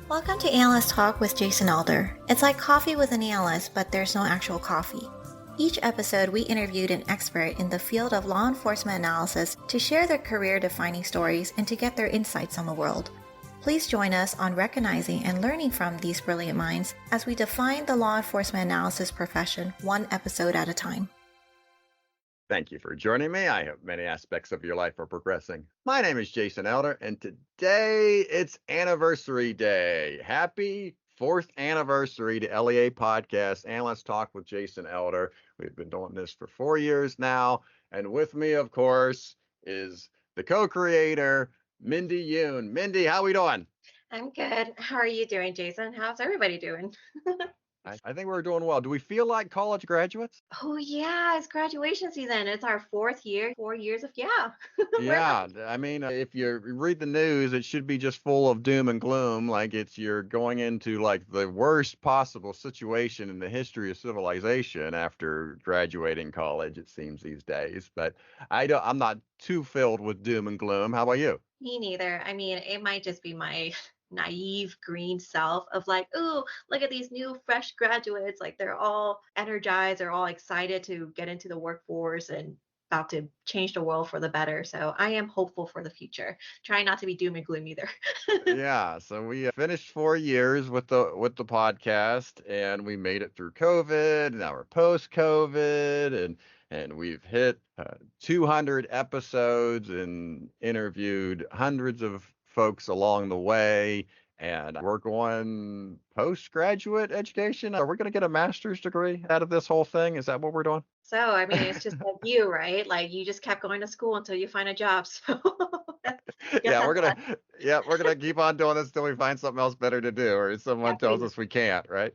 Welcome to Analyst Talk with Jason Elder. It's like coffee with an analyst, but there's no actual coffee. Each episode, we interviewed an expert in the field of law enforcement analysis to share their career-defining stories and to get their insights on the world. Please join us on recognizing and learning from these brilliant minds as we define the law enforcement analysis profession one episode at a time. Thank you for joining me. I hope many aspects of your life are progressing. My name is Jason Elder, and today it's anniversary day. Happy 4th anniversary to LEA Podcast, Analysts Talk with Jason Elder. We've been doing this for 4 years now, and with me, of course, is the co-creator, Mindy Yoon. Mindy, how we doing? I'm good. How are you doing, Jason? How's everybody doing? I think we're doing well. Do we feel like college graduates? Oh, yeah, it's graduation season. It's our 4th year, 4 years of, Yeah, I mean, if you read the news, it should be just full of doom and gloom. Like you're going into like the worst possible situation in the history of civilization after graduating college, it seems these days. But I'm not too filled with doom and gloom. How about you? Me neither. I mean, it might just be my naive green self of like, oh, look at these new fresh graduates. Like they're all energized, they're all excited to get into the workforce and about to change the world for the better. So I am hopeful for the future. Trying not to be doom and gloom either. Yeah, so we finished 4 years with the podcast, and we made it through COVID. Now we're post-COVID, and we've hit 200 episodes and interviewed hundreds of folks along the way. And we're going postgraduate education. Are we going to get a master's degree out of this whole thing? Is that what we're doing? So, I mean, it's just like you, right? Like you just kept going to school until you find a job. So Yeah, we're gonna keep on doing this till we find something else better to do, or someone tells us we can't, right?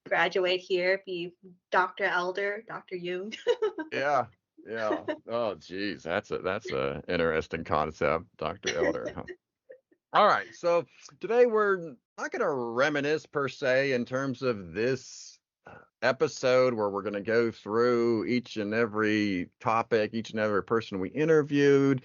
Graduate here, be Dr. Elder, Dr. Yoon. Yeah. Oh, geez, that's a interesting concept, Dr. Elder. Huh? All right, so today we're not gonna reminisce per se in terms of this episode where we're gonna go through each and every topic, each and every person we interviewed.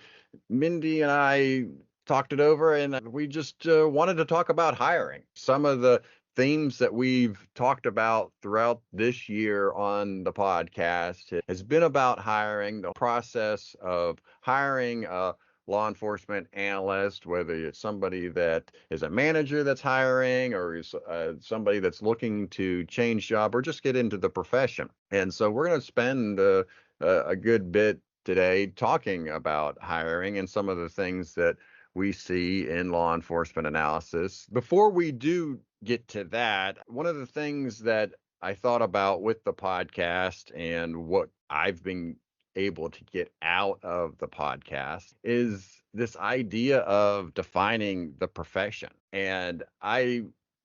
Mindy and I talked it over, and we just wanted to talk about hiring. Some of the themes that we've talked about throughout this year on the podcast has been about hiring, the process of hiring a law enforcement analyst, whether it's somebody that is a manager that's hiring or is somebody that's looking to change job or just get into the profession. And so we're going to spend a good bit today talking about hiring and some of the things that we see in law enforcement analysis. Before we do get to that, one of the things that I thought about with the podcast and what I've been able to get out of the podcast is this idea of defining the profession. And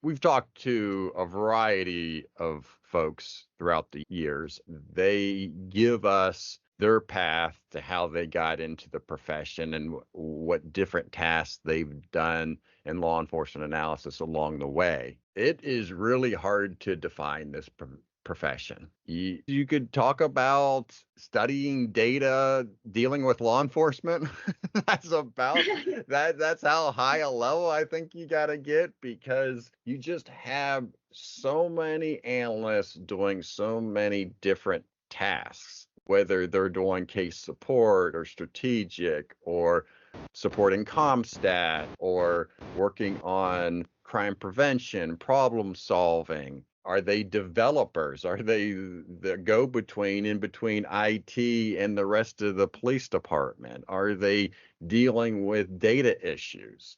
we've talked to a variety of folks throughout the years. They give us their path to how they got into the profession and what different tasks they've done in law enforcement analysis along the way. It is really hard to define this profession. You could talk about studying data, dealing with law enforcement. That's about that's how high a level I think you got to get, because you just have so many analysts doing so many different tasks, whether they're doing case support or strategic or supporting CompStat or working on crime prevention, problem solving. Are they developers? Are they the go-between in between IT and the rest of the police department? Are they dealing with data issues?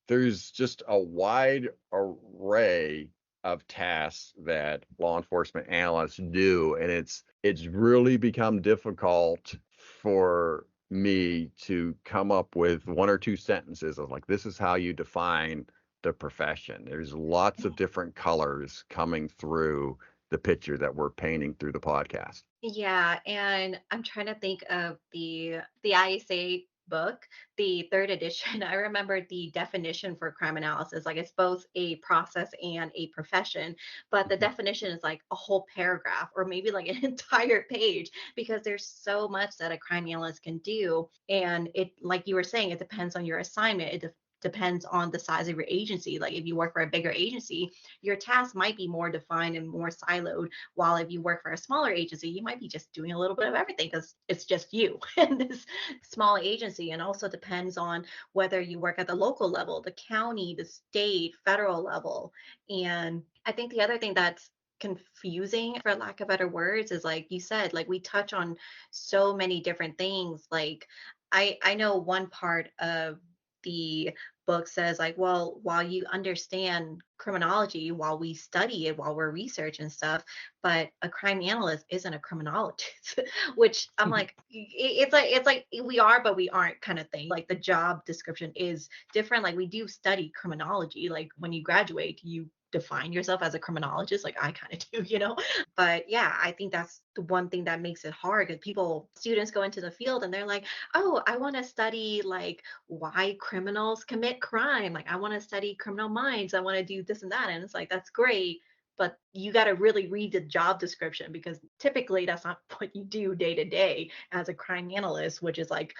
There's just a wide array of tasks that law enforcement analysts do, and it's really become difficult for me to come up with one or two sentences of like, this is how you define the profession. There's lots of different colors coming through the picture that we're painting through the podcast. Yeah, and I'm trying to think of the IACA book, the third edition, I remember the definition for crime analysis. Like it's both a process and a profession, but the Mhm. definition is like a whole paragraph or maybe like an entire page because there's so much that a crime analyst can do. And it, like you were saying, it depends on your assignment. Depends on the size of your agency. Like if you work for a bigger agency, your tasks might be more defined and more siloed. While if you work for a smaller agency, you might be just doing a little bit of everything because it's just you and this small agency. And also depends on whether you work at the local level, the county, the state, federal level. And I think the other thing that's confusing for lack of better words is like you said, like we touch on so many different things. Like I know one part of the book says like, well, while you understand criminology, while we study it, while we're researching stuff, but a crime analyst isn't a criminologist, which I'm like, it's like we are, but we aren't kind of thing. Like the job description is different. Like we do study criminology. Like when you graduate, you define yourself as a criminologist like I kind of do, but yeah, I think that's the one thing that makes it hard because students go into the field and they're like, oh, I want to study like why criminals commit crime. Like, I want to study criminal minds. I want to do this and that. And it's like, that's great. But you got to really read the job description because typically that's not what you do day to day as a crime analyst, which is like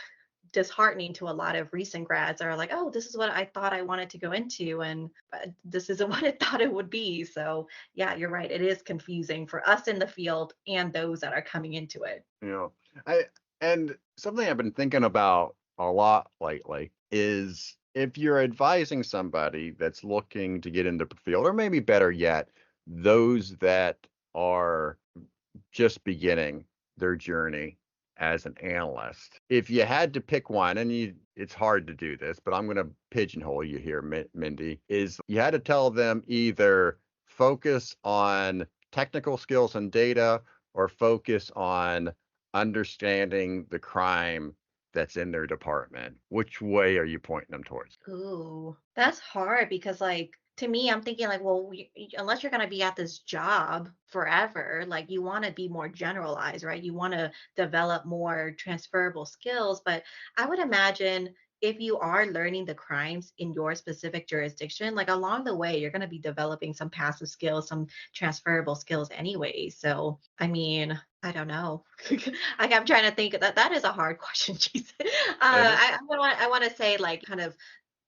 disheartening to a lot of recent grads that are like, oh, this is what I thought I wanted to go into. And this isn't what I thought it would be. So, yeah, you're right. It is confusing for us in the field and those that are coming into it. You know, I and something I've been thinking about a lot lately is if you're advising somebody that's looking to get into the field, or maybe better yet, those that are just beginning their journey as an analyst. If you had to pick one, and it's hard to do this, but I'm going to pigeonhole you here, Mindy, is you had to tell them either focus on technical skills and data or focus on understanding the crime that's in their department. Which way are you pointing them towards? Ooh, that's hard because, like, to me, I'm thinking, like, well, unless you're going to be at this job forever, like, you want to be more generalized, right? You want to develop more transferable skills. But I would imagine if you are learning the crimes in your specific jurisdiction, like, along the way, you're going to be developing some passive skills, some transferable skills anyway. So, I mean, I don't know. Like I'm trying to think that is a hard question, Jason. And it, I want to say like kind of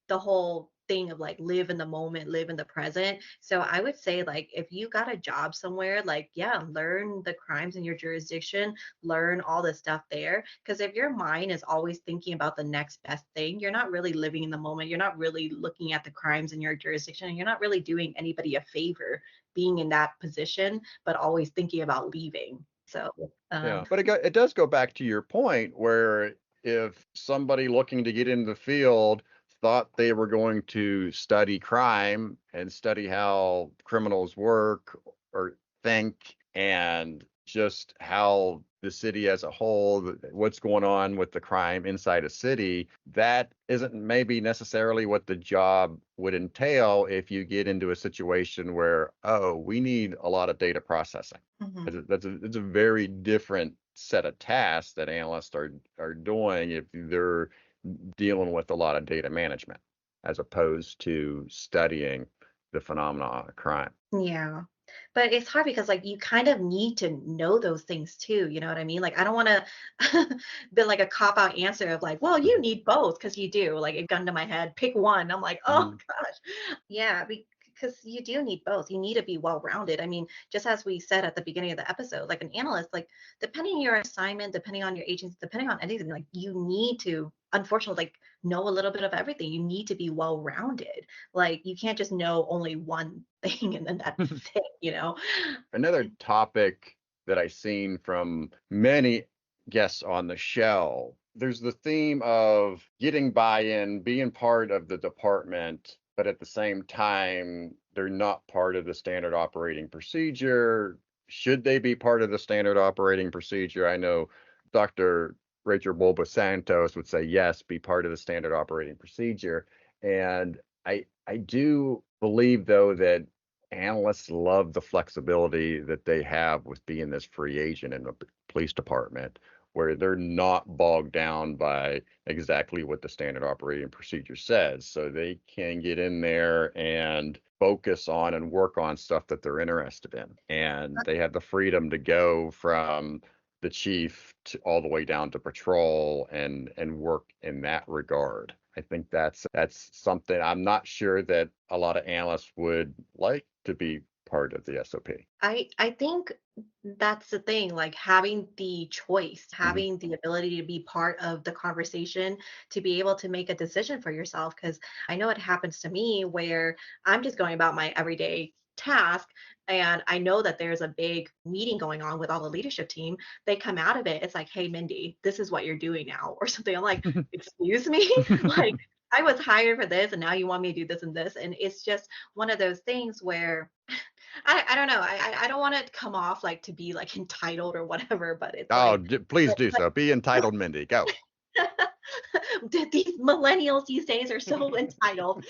the whole thing of like live in the moment, live in the present. So I would say like if you got a job somewhere, like yeah, learn the crimes in your jurisdiction, learn all the stuff there. Because if your mind is always thinking about the next best thing, you're not really living in the moment. You're not really looking at the crimes in your jurisdiction, and you're not really doing anybody a favor being in that position, but always thinking about leaving. So yeah, but it does go back to your point where if somebody looking to get into the field thought they were going to study crime and study how criminals work or think and just how the city as a whole, what's going on with the crime inside a city, that isn't maybe necessarily what the job would entail if you get into a situation where, oh, we need a lot of data processing. mhm. It's a very different set of tasks that analysts are doing if they're dealing with a lot of data management as opposed to studying the phenomena of crime. Yeah. But it's hard because like you kind of need to know those things too, you know what I mean? Like I don't want to be like a cop out answer of like, well, you need both because you do. Like a gun to my head, pick one. I'm like, oh Mhm. gosh. Yeah, because you do need both. You need to be well rounded. I mean, just as we said at the beginning of the episode, like an analyst, like depending on your assignment, depending on your agency, depending on anything, like you need to unfortunately like know a little bit of everything. You need to be well rounded. Like you can't just know only one thing and then that's it. Another topic that I've seen from many guests on the show, there's the theme of getting buy-in, being part of the department, but at the same time, they're not part of the standard operating procedure. Should they be part of the standard operating procedure? I know Dr. Rachel Boba-Santos would say yes, be part of the standard operating procedure. And I do believe though that analysts love the flexibility that they have with being this free agent in the police department, where they're not bogged down by exactly what the standard operating procedure says. So they can get in there and focus on and work on stuff that they're interested in. And they have the freedom to go from the chief to all the way down to patrol and work in that regard. I think that's something I'm not sure that a lot of analysts would like to be part of the SOP. I think that's the thing, like having the choice, having the ability to be part of the conversation, to be able to make a decision for yourself. Because I know it happens to me where I'm just going about my everyday task and I know that there's a big meeting going on with all the leadership team. They come out of it, it's like, hey, Mindy, this is what you're doing now, or something. I'm like, excuse me? Like, I was hired for this and now you want me to do this and this. And it's just one of those things where I don't know. I don't want to come off like to be like entitled or whatever, but it's Oh, like, please but, do so. Be entitled, Mindy. Go. these millennials these days are so entitled.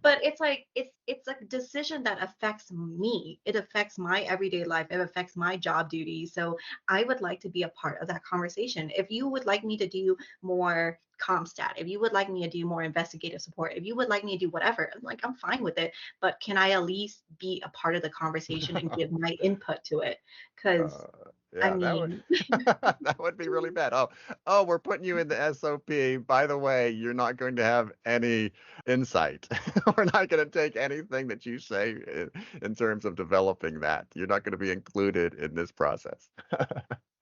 But it's like it's a decision that affects me. It affects my everyday life. It affects my job duties. So I would like to be a part of that conversation. If you would like me to do more Comstat, if you would like me to do more investigative support, if you would like me to do whatever, I'm fine with it. But can I at least be a part of the conversation and give my input to it? Because I Yeah, that would mean, that would be really bad. Oh, we're putting you in the SOP. By the way, you're not going to have any insight. We're not going to take anything that you say in terms of developing that. You're not going to be included in this process.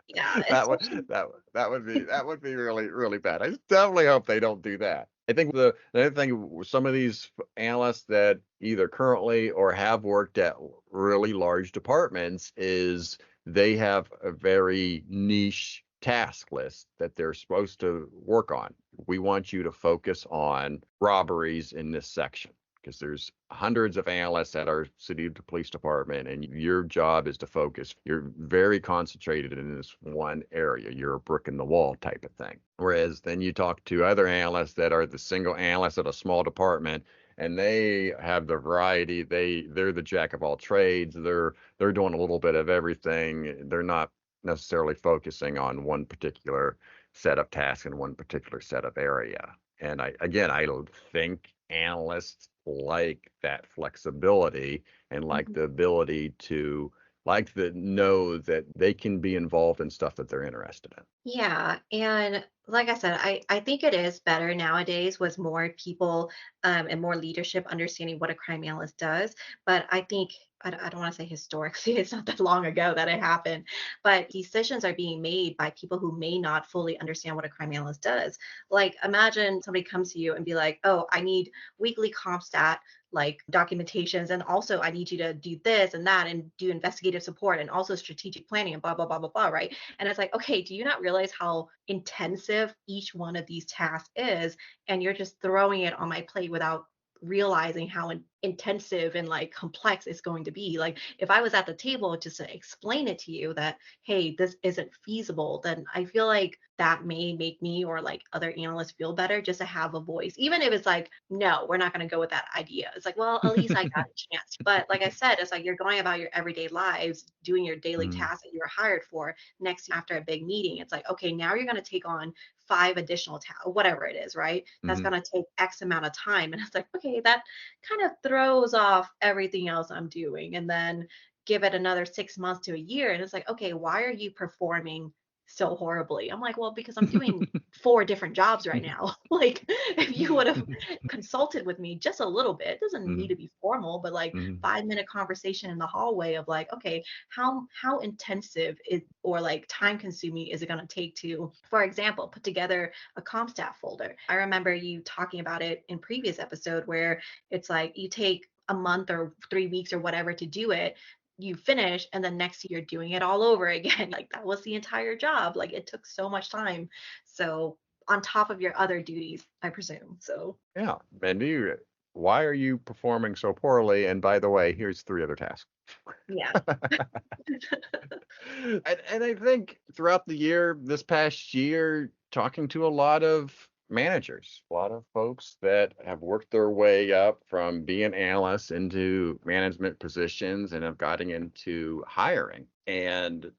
yeah, That would especially. that would be really really bad. I definitely hope they don't do that. I think the other thing with some of these analysts that either currently or have worked at really large departments is they have a very niche task list that they're supposed to work on. We want you to focus on robberies in this section because there's hundreds of analysts at our city police department, and your job is to focus. You're very concentrated in this one area. You're a brick in the wall type of thing. Whereas then you talk to other analysts that are the single analyst at a small department, and they have the variety. They're the jack of all trades. They're doing a little bit of everything. They're not necessarily focusing on one particular set of tasks in one particular set of area. And I don't think analysts like that flexibility and like the ability to like the know that they can be involved in stuff that they're interested in. Yeah, and like I said, I think it is better nowadays with more people and more leadership understanding what a crime analyst does. But I think I don't want to say historically, it's not that long ago that it happened, but decisions are being made by people who may not fully understand what a crime analyst does. Like imagine somebody comes to you and be like, "Oh, I need weekly CompStat like documentations, and also I need you to do this and that and do investigative support and also strategic planning and blah blah blah blah blah," right? And it's like, okay, do you not realize how intensive each one of these tasks is? And you're just throwing it on my plate without realizing how intensive and like complex it's going to be. Like if I was at the table just to explain it to you that, hey, this isn't feasible, then I feel like that may make me or like other analysts feel better just to have a voice. Even if it's like, no, we're not going to go with that idea. It's like, well, at least I got a chance. But like I said, it's like you're going about your everyday lives, doing your daily Mm, tasks that you're hired for. Next, after a big meeting, it's like, okay, now you're going to take on 5 additional tasks, whatever it is, right? That's mhm. going to take X amount of time. And it's like, okay, that kind of throws off everything else I'm doing. And then give it another 6 months to a year. And it's like, okay, why are you performing so horribly? I'm like, well, because I'm doing 4 different jobs right now. Like, if you would have consulted with me just a little bit, it doesn't need Mhm, to be formal, but like mhm, 5 minute conversation in the hallway of like, okay, how intensive is or like time consuming is it going to take to, for example, put together a CompStat folder? I remember you talking about it in previous episode where it's like you take a month or 3 weeks or whatever to do it, you finish, and then next year you're doing it all over again. Like that was the entire job. Like it took so much time. So on top of your other duties, I presume. So Yeah, Mindy, why are you performing so poorly? And by the way, here's 3 other tasks. yeah. And I think throughout the year, this past year, talking to a lot of managers, a lot of folks that have worked their way up from being analysts into management positions and have gotten into hiring. And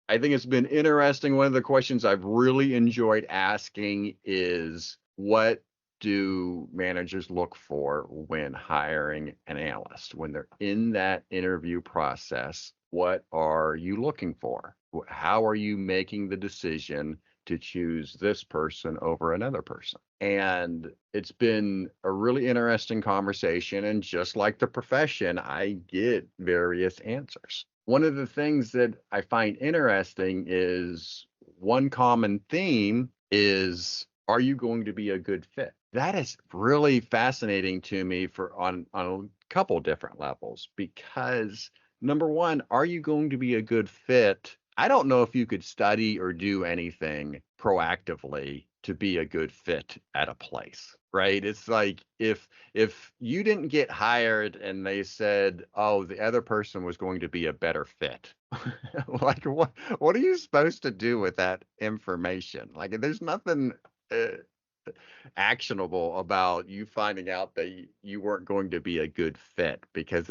I think it's been interesting. One of the questions I've really enjoyed asking is, what do managers look for when hiring an analyst? When they're in that interview process, what are you looking for? How are you making the decision to choose this person over another person? And it's been a really interesting conversation. And just like the profession, I get various answers. One of the things that I find interesting is one common theme is, are you going to be a good fit? That is really fascinating to me on a couple different levels, because number one, are you going to be a good fit? I don't know if you could study or do anything proactively to be a good fit at a place, right? It's like if you didn't get hired and they said, oh, the other person was going to be a better fit, like what are you supposed to do with that information? Like, there's nothing uh, actionable about you finding out that you weren't going to be a good fit, because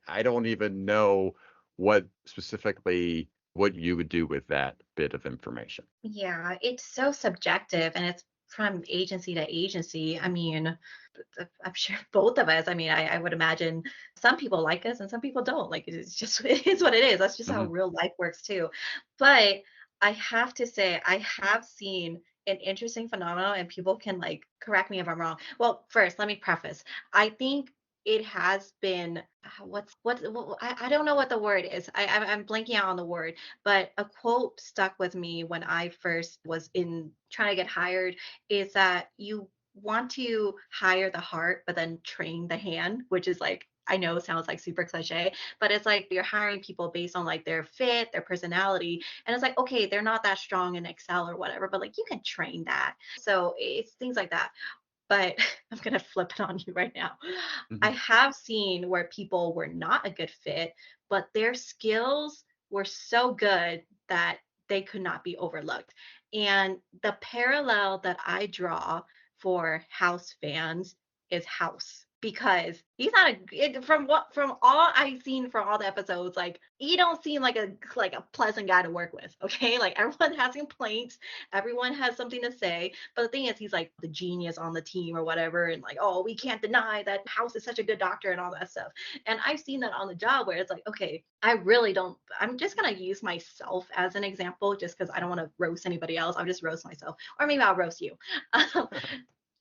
I don't even know what specifically what you would do with that bit of information. Yeah, it's so subjective and it's from agency to agency. I mean, I'm sure both of us, I mean, I would imagine some people like us and some people don't. Like, it's just, it is what it is. That's just how Mhm. real life works too. But I have to say, I have seen an interesting phenomenon, and people can like correct me if I'm wrong. Well, first, let me preface. I think it has been I don't know what the word is. I'm blanking out on the word, but a quote stuck with me when I first was in trying to get hired is that you want to hire the heart, but then train the hand, which is like, I know it sounds like super cliche, but it's like you're hiring people based on like their fit, their personality. And it's like, okay, they're not that strong in Excel or whatever, but like you can train that. So it's things like that. But I'm going to flip it on you right now. I Mhm. have seen where people were not a good fit, but their skills were so good that they could not be overlooked. And the parallel that I draw for House fans is House, because he's not from all I've seen from all the episodes, like he don't seem like a pleasant guy to work with. Okay, like everyone has complaints, everyone has something to say, but the thing is, he's like the genius on the team or whatever, and like, oh, we can't deny that House is such a good doctor and all that stuff. And I've seen that on the job where it's like, okay, I really don't. I'm just gonna use myself as an example, just because I don't want to roast anybody else. I'll just roast myself, or maybe I'll roast you.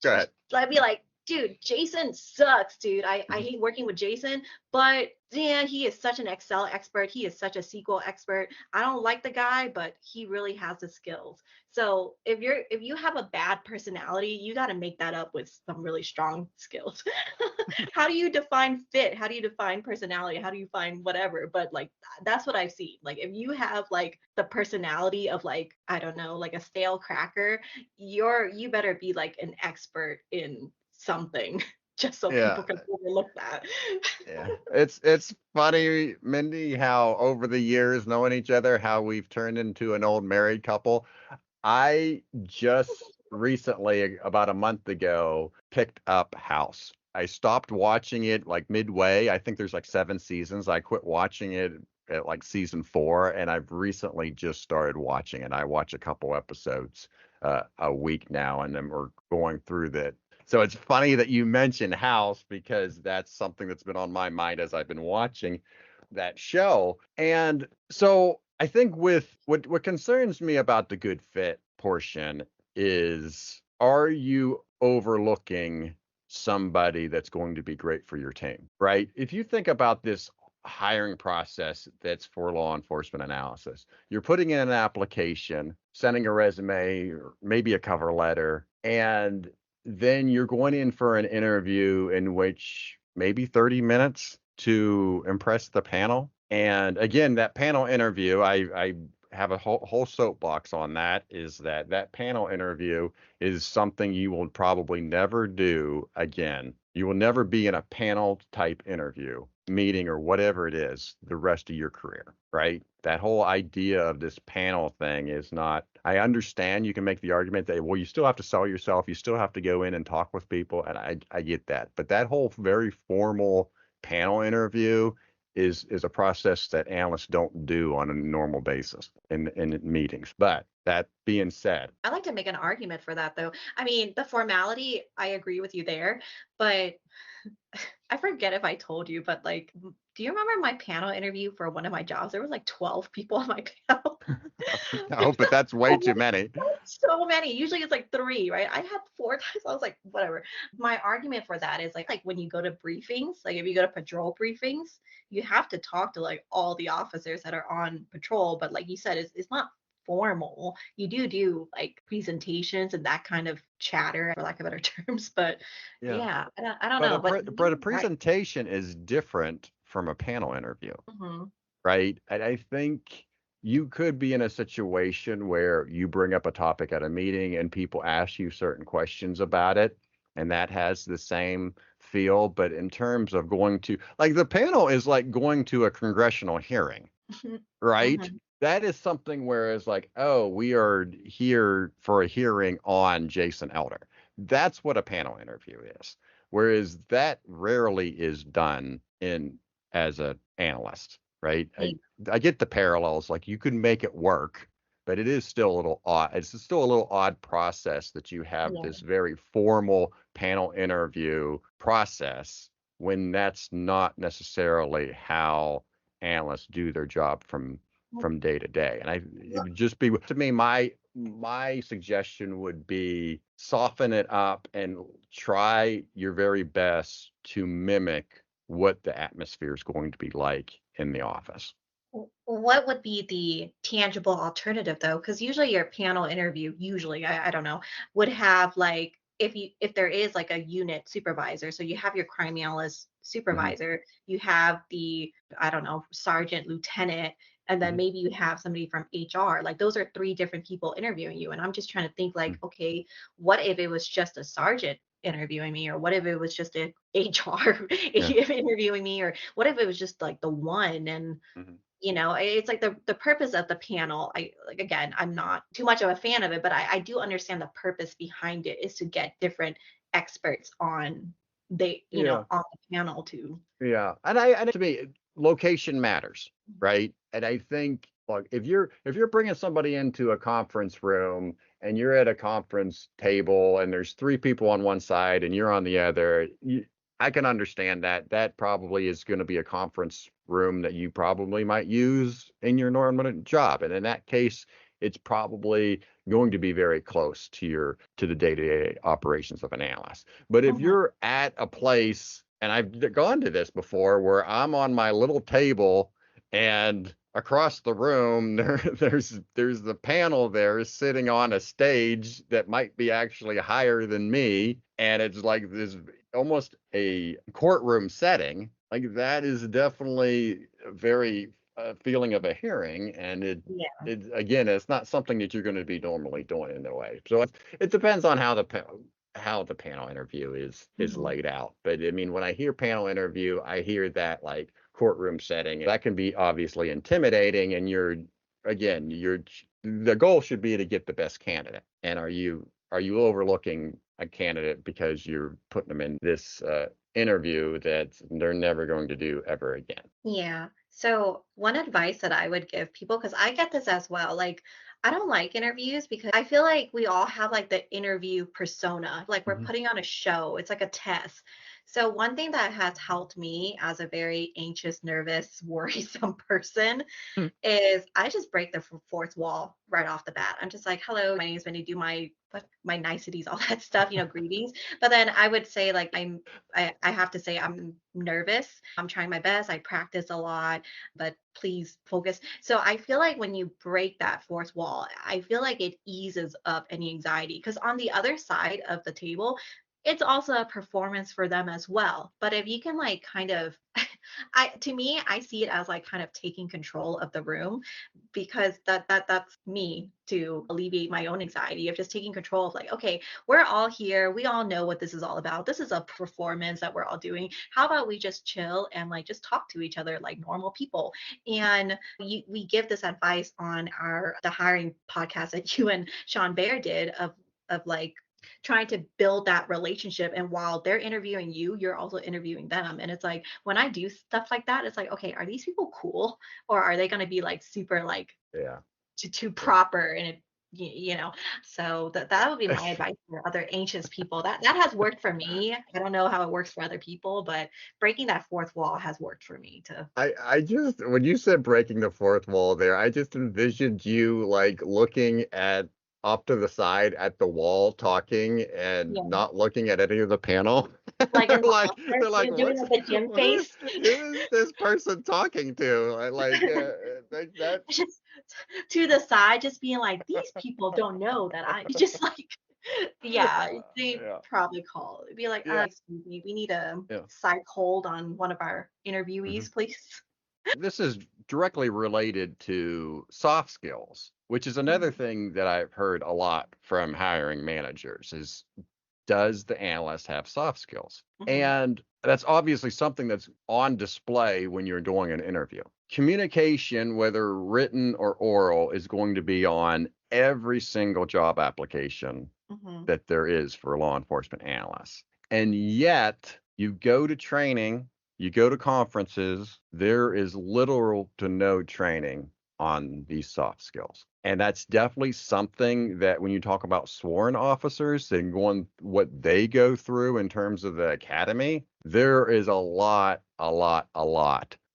Go ahead. I'd be like, dude, Jason sucks, dude. I Mhm. hate working with Jason, but yeah, he is such an Excel expert. He is such a SQL expert. I don't like the guy, but he really has the skills. So if you have a bad personality, you got to make that up with some really strong skills. How do you define fit? How do you define personality? How do you find whatever? But like that's what I've seen. Like if you have like the personality of like, I don't know, like a stale cracker, you better be like an expert in something just so Yeah, people can overlook that. yeah. It's funny, Mindy, how over the years knowing each other, how we've turned into an old married couple. I just recently, about a month ago, picked up House. I stopped watching it like midway. I think there's like 7 seasons. I quit watching it at like season 4, and I've recently just started watching it. I watch a couple episodes a week now, and then we're going through that. So it's funny that you mentioned House, because that's something that's been on my mind as I've been watching that show. And so I think with what concerns me about the good fit portion is, are you overlooking somebody that's going to be great for your team, right? If you think about this hiring process that's for law enforcement analysis, you're putting in an application, sending a resume, or maybe a cover letter, and then you're going in for an interview in which maybe 30 minutes to impress the panel. And again, that panel interview, I have a whole soapbox on that, is that panel interview is something you will probably never do again. You will never be in a panel type interview, meeting, or whatever it is the rest of your career, right? That whole idea of this panel thing is not, I understand you can make the argument that, well, you still have to sell yourself, you still have to go in and talk with people, and I get that. But that whole very formal panel interview, is a process that analysts don't do on a normal basis in meetings. But that being said, I like to make an argument for that though. I mean, the formality, I agree with you there, but I forget if I told you, but like, do you remember my panel interview for one of my jobs? There was like 12 people on my panel. no, but that's way too many. So many. Usually it's like three, right? I had four times. I was like, whatever. My argument for that is like when you go to briefings, like if you go to patrol briefings, you have to talk to like all the officers that are on patrol. But like you said, it's not formal. You do like presentations and that kind of chatter, for lack of better terms. But Yeah. yeah, I don't But know. But but a right. presentation is different from a panel interview, Mhm. right? And I think you could be in a situation where you bring up a topic at a meeting and people ask you certain questions about it, and that has the same feel. But in terms of going to, like, the panel is like going to a congressional hearing, right? Mhm. That is something where it's like, oh, we are here for a hearing on Jason Elder. That's what a panel interview is. Whereas that rarely is done in as an analyst, right? Yeah. I get the parallels, like you can make it work, but it is still a little odd. It's still a little odd process that you have Yeah. this very formal panel interview process when that's not necessarily how analysts do their job from day to day. And it would just be, to me, my suggestion would be soften it up and try your very best to mimic what the atmosphere is going to be like in the office. What would be the tangible alternative though? Because usually your panel interview, usually, I don't know, would have like if there is like a unit supervisor, so you have your crime analyst Mhm, supervisor, you have the, I don't know, sergeant, lieutenant, and then mhm, maybe you have somebody from HR. Like those are three different people interviewing you. And I'm just trying to think like, mhm. okay, what if it was just a sergeant interviewing me, or what if it was just a HR Yeah. interviewing me, or what if it was just like the one? And Mhm. it's like the purpose of the panel, I like, again, I'm not too much of a fan of it, but I do understand the purpose behind it is to get different experts on Yeah. on the panel to. Yeah. And to me, location matters, right? And I think, like, if you're bringing somebody into a conference room and you're at a conference table and there's three people on one side and you're on the other, I can understand that. That probably is going to be a conference room that you probably might use in your normal job. And in that case, it's probably going to be very close to the day-to-day operations of an analyst. But if Mhm. you're at a place, and I've gone to this before, where I'm on my little table and across the room there's the panel there sitting on a stage that might be actually higher than me, and it's like this almost a courtroom setting. Like, that is definitely a very feeling of a hearing, and Yeah. it again, it's not something that you're going to be normally doing in a way. So it depends on how the panel interview is Mhm. laid out. But I mean, when I hear panel interview, I hear that like courtroom setting. That can be obviously intimidating, and the goal should be to get the best candidate. And are you overlooking a candidate because you're putting them in this interview that they're never going to do ever again? Yeah. So, one advice that I would give people, because I get this as well, like, I don't like interviews because I feel like we all have like the interview persona, like we're Mhm. putting on a show, it's like a test. So, one thing that has helped me as a very anxious, nervous, worrisome person is I just break the fourth wall right off the bat. I'm just like, hello, my name is Mindy, do my niceties, all that stuff, greetings. But then I would say like I have to say I'm nervous. I'm trying my best. I practice a lot, but please focus. So I feel like when you break that fourth wall, I feel like it eases up any anxiety, because on the other side of the table, it's also a performance for them as well. But if you can like kind of to me, I see it as like kind of taking control of the room, because that's me to alleviate my own anxiety of just taking control of like, okay, we're all here. We all know what this is all about. This is a performance that we're all doing. How about we just chill and like just talk to each other like normal people? And we give this advice on the hiring podcast that you and Sean Bair did of like trying to build that relationship. And while they're interviewing you, you're also interviewing them. And it's like when I do stuff like that, it's like, okay, are these people cool, or are they going to be like super like Yeah. too Yeah. proper and it, you know? So that would be my advice for other anxious people. That has worked for me. I don't know how it works for other people, but breaking that fourth wall has worked for me to. I just, when you said breaking the fourth wall there, I just envisioned you like looking at off to the side at the wall talking and Yeah, not looking at any of the panel. like in the Like office, they're like, doing like the gym what is face. who is this person talking to? That Just to the side, just being like, these people don't know that I just like, yeah, they yeah, probably call. It'd be like, yeah, excuse me, we need a yeah. psych hold on one of our Mhm. interviewees, please. This is directly related to soft skills, which is another Mhm, thing that I've heard a lot from hiring managers is, does the analyst have soft skills? mhm, And that's obviously something that's on display when you're doing an interview. Communication, whether written or oral, is going to be on every single job application mhm, that there is for law enforcement analysts. And yet, you go to training, you go to conferences, there is little to no training on these soft skills. And that's definitely something that when you talk about sworn officers and going what they go through in terms of the academy, there is a lot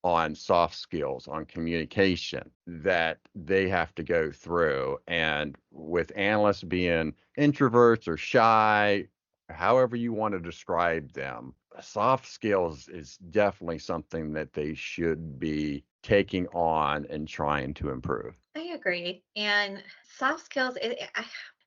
on soft skills, on communication that they have to go through. And with analysts being introverts or shy, however you want to describe them, soft skills is definitely something that they should be taking on and trying to improve. I agree. And soft skills,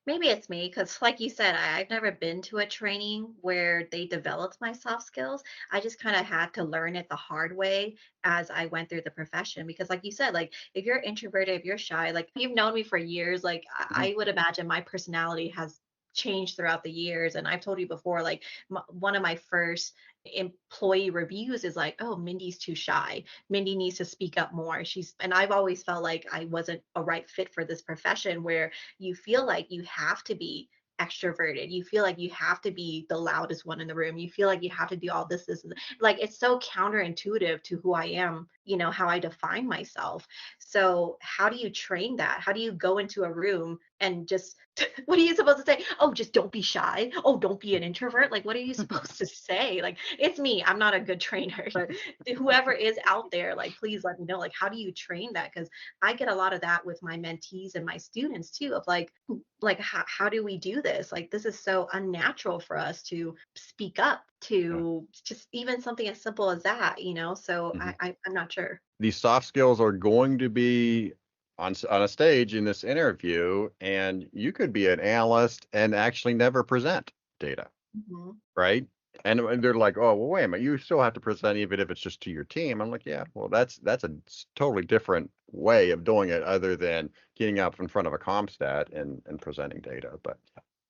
maybe it's me because, like you said, I've never been to a training where they developed my soft skills. I just kind of had to learn it the hard way as I went through the profession. Because, like you said, like if you're introverted, if you're shy, like you've known me for years, like Mhm. I would imagine my personality has changed throughout the years. And I've told you before, like one of my first employee reviews is like, oh, Mindy's too shy. Mindy needs to speak up more. And I've always felt like I wasn't a right fit for this profession where you feel like you have to be extroverted. You feel like you have to be the loudest one in the room. You feel like you have to do all this, and like it's so counterintuitive to who I am, how I define myself. So, how do you train that? How do you go into a room and just what are you supposed to say? Oh, just don't be shy. Oh, don't be an introvert. Like, what are you supposed to say? Like, it's me. I'm not a good trainer, but whoever is out there, like, please let me know. Like, how do you train that? Because I get a lot of that with my mentees and my students too, of like how do we do this? Like, this is so unnatural for us to speak up Yeah. to just even something as simple as that. So Mhm. I'm not sure. These soft skills are going to be on a stage in this interview, and you could be an analyst and actually never present data, Mhm. right? And they're like, oh, well, wait a minute, you still have to present even if it's just to your team. I'm like, yeah, well, that's a totally different way of doing it other than getting up in front of a Comstat and presenting data. But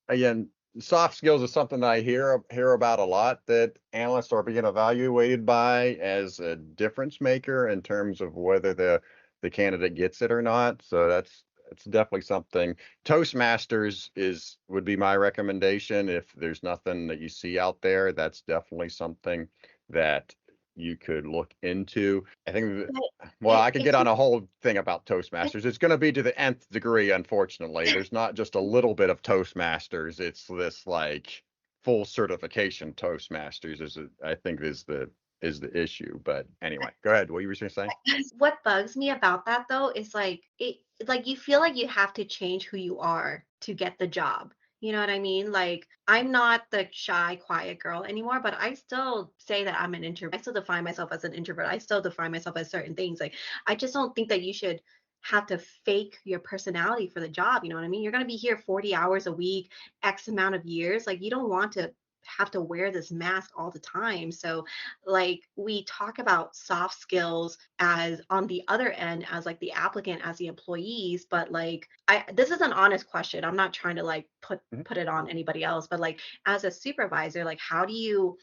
again, soft skills is something that I hear about a lot that analysts are being evaluated by as a difference maker in terms of whether the candidate gets it or not. So that's definitely something. Toastmasters would be my recommendation if there's nothing that you see out there. That's definitely something that you could look into. I think that, But well, I could it's get on just a whole thing about Toastmasters. It's going to be to the nth degree, unfortunately. There's not just a little bit of Toastmasters. It's this like full certification Toastmasters I think is the issue. But anyway, go ahead. What you were going to say? what bugs me about that though is like you feel like you have to change who you are to get the job. You know what I mean? Like I'm not the shy, quiet girl anymore, but I still say that I'm an introvert. I still define myself as an introvert. I still define myself as certain things. Like I just don't think that you should have to fake your personality for the job. You know what I mean? You're going to be here 40 hours a week, X amount of years. Like you don't want to have to wear this mask all the time. So like we talk about soft skills as on the other end as like the applicant as the employees, but like I this is an honest question. I'm not trying to like put Mhm. put it on anybody else, but like as a supervisor, like how do you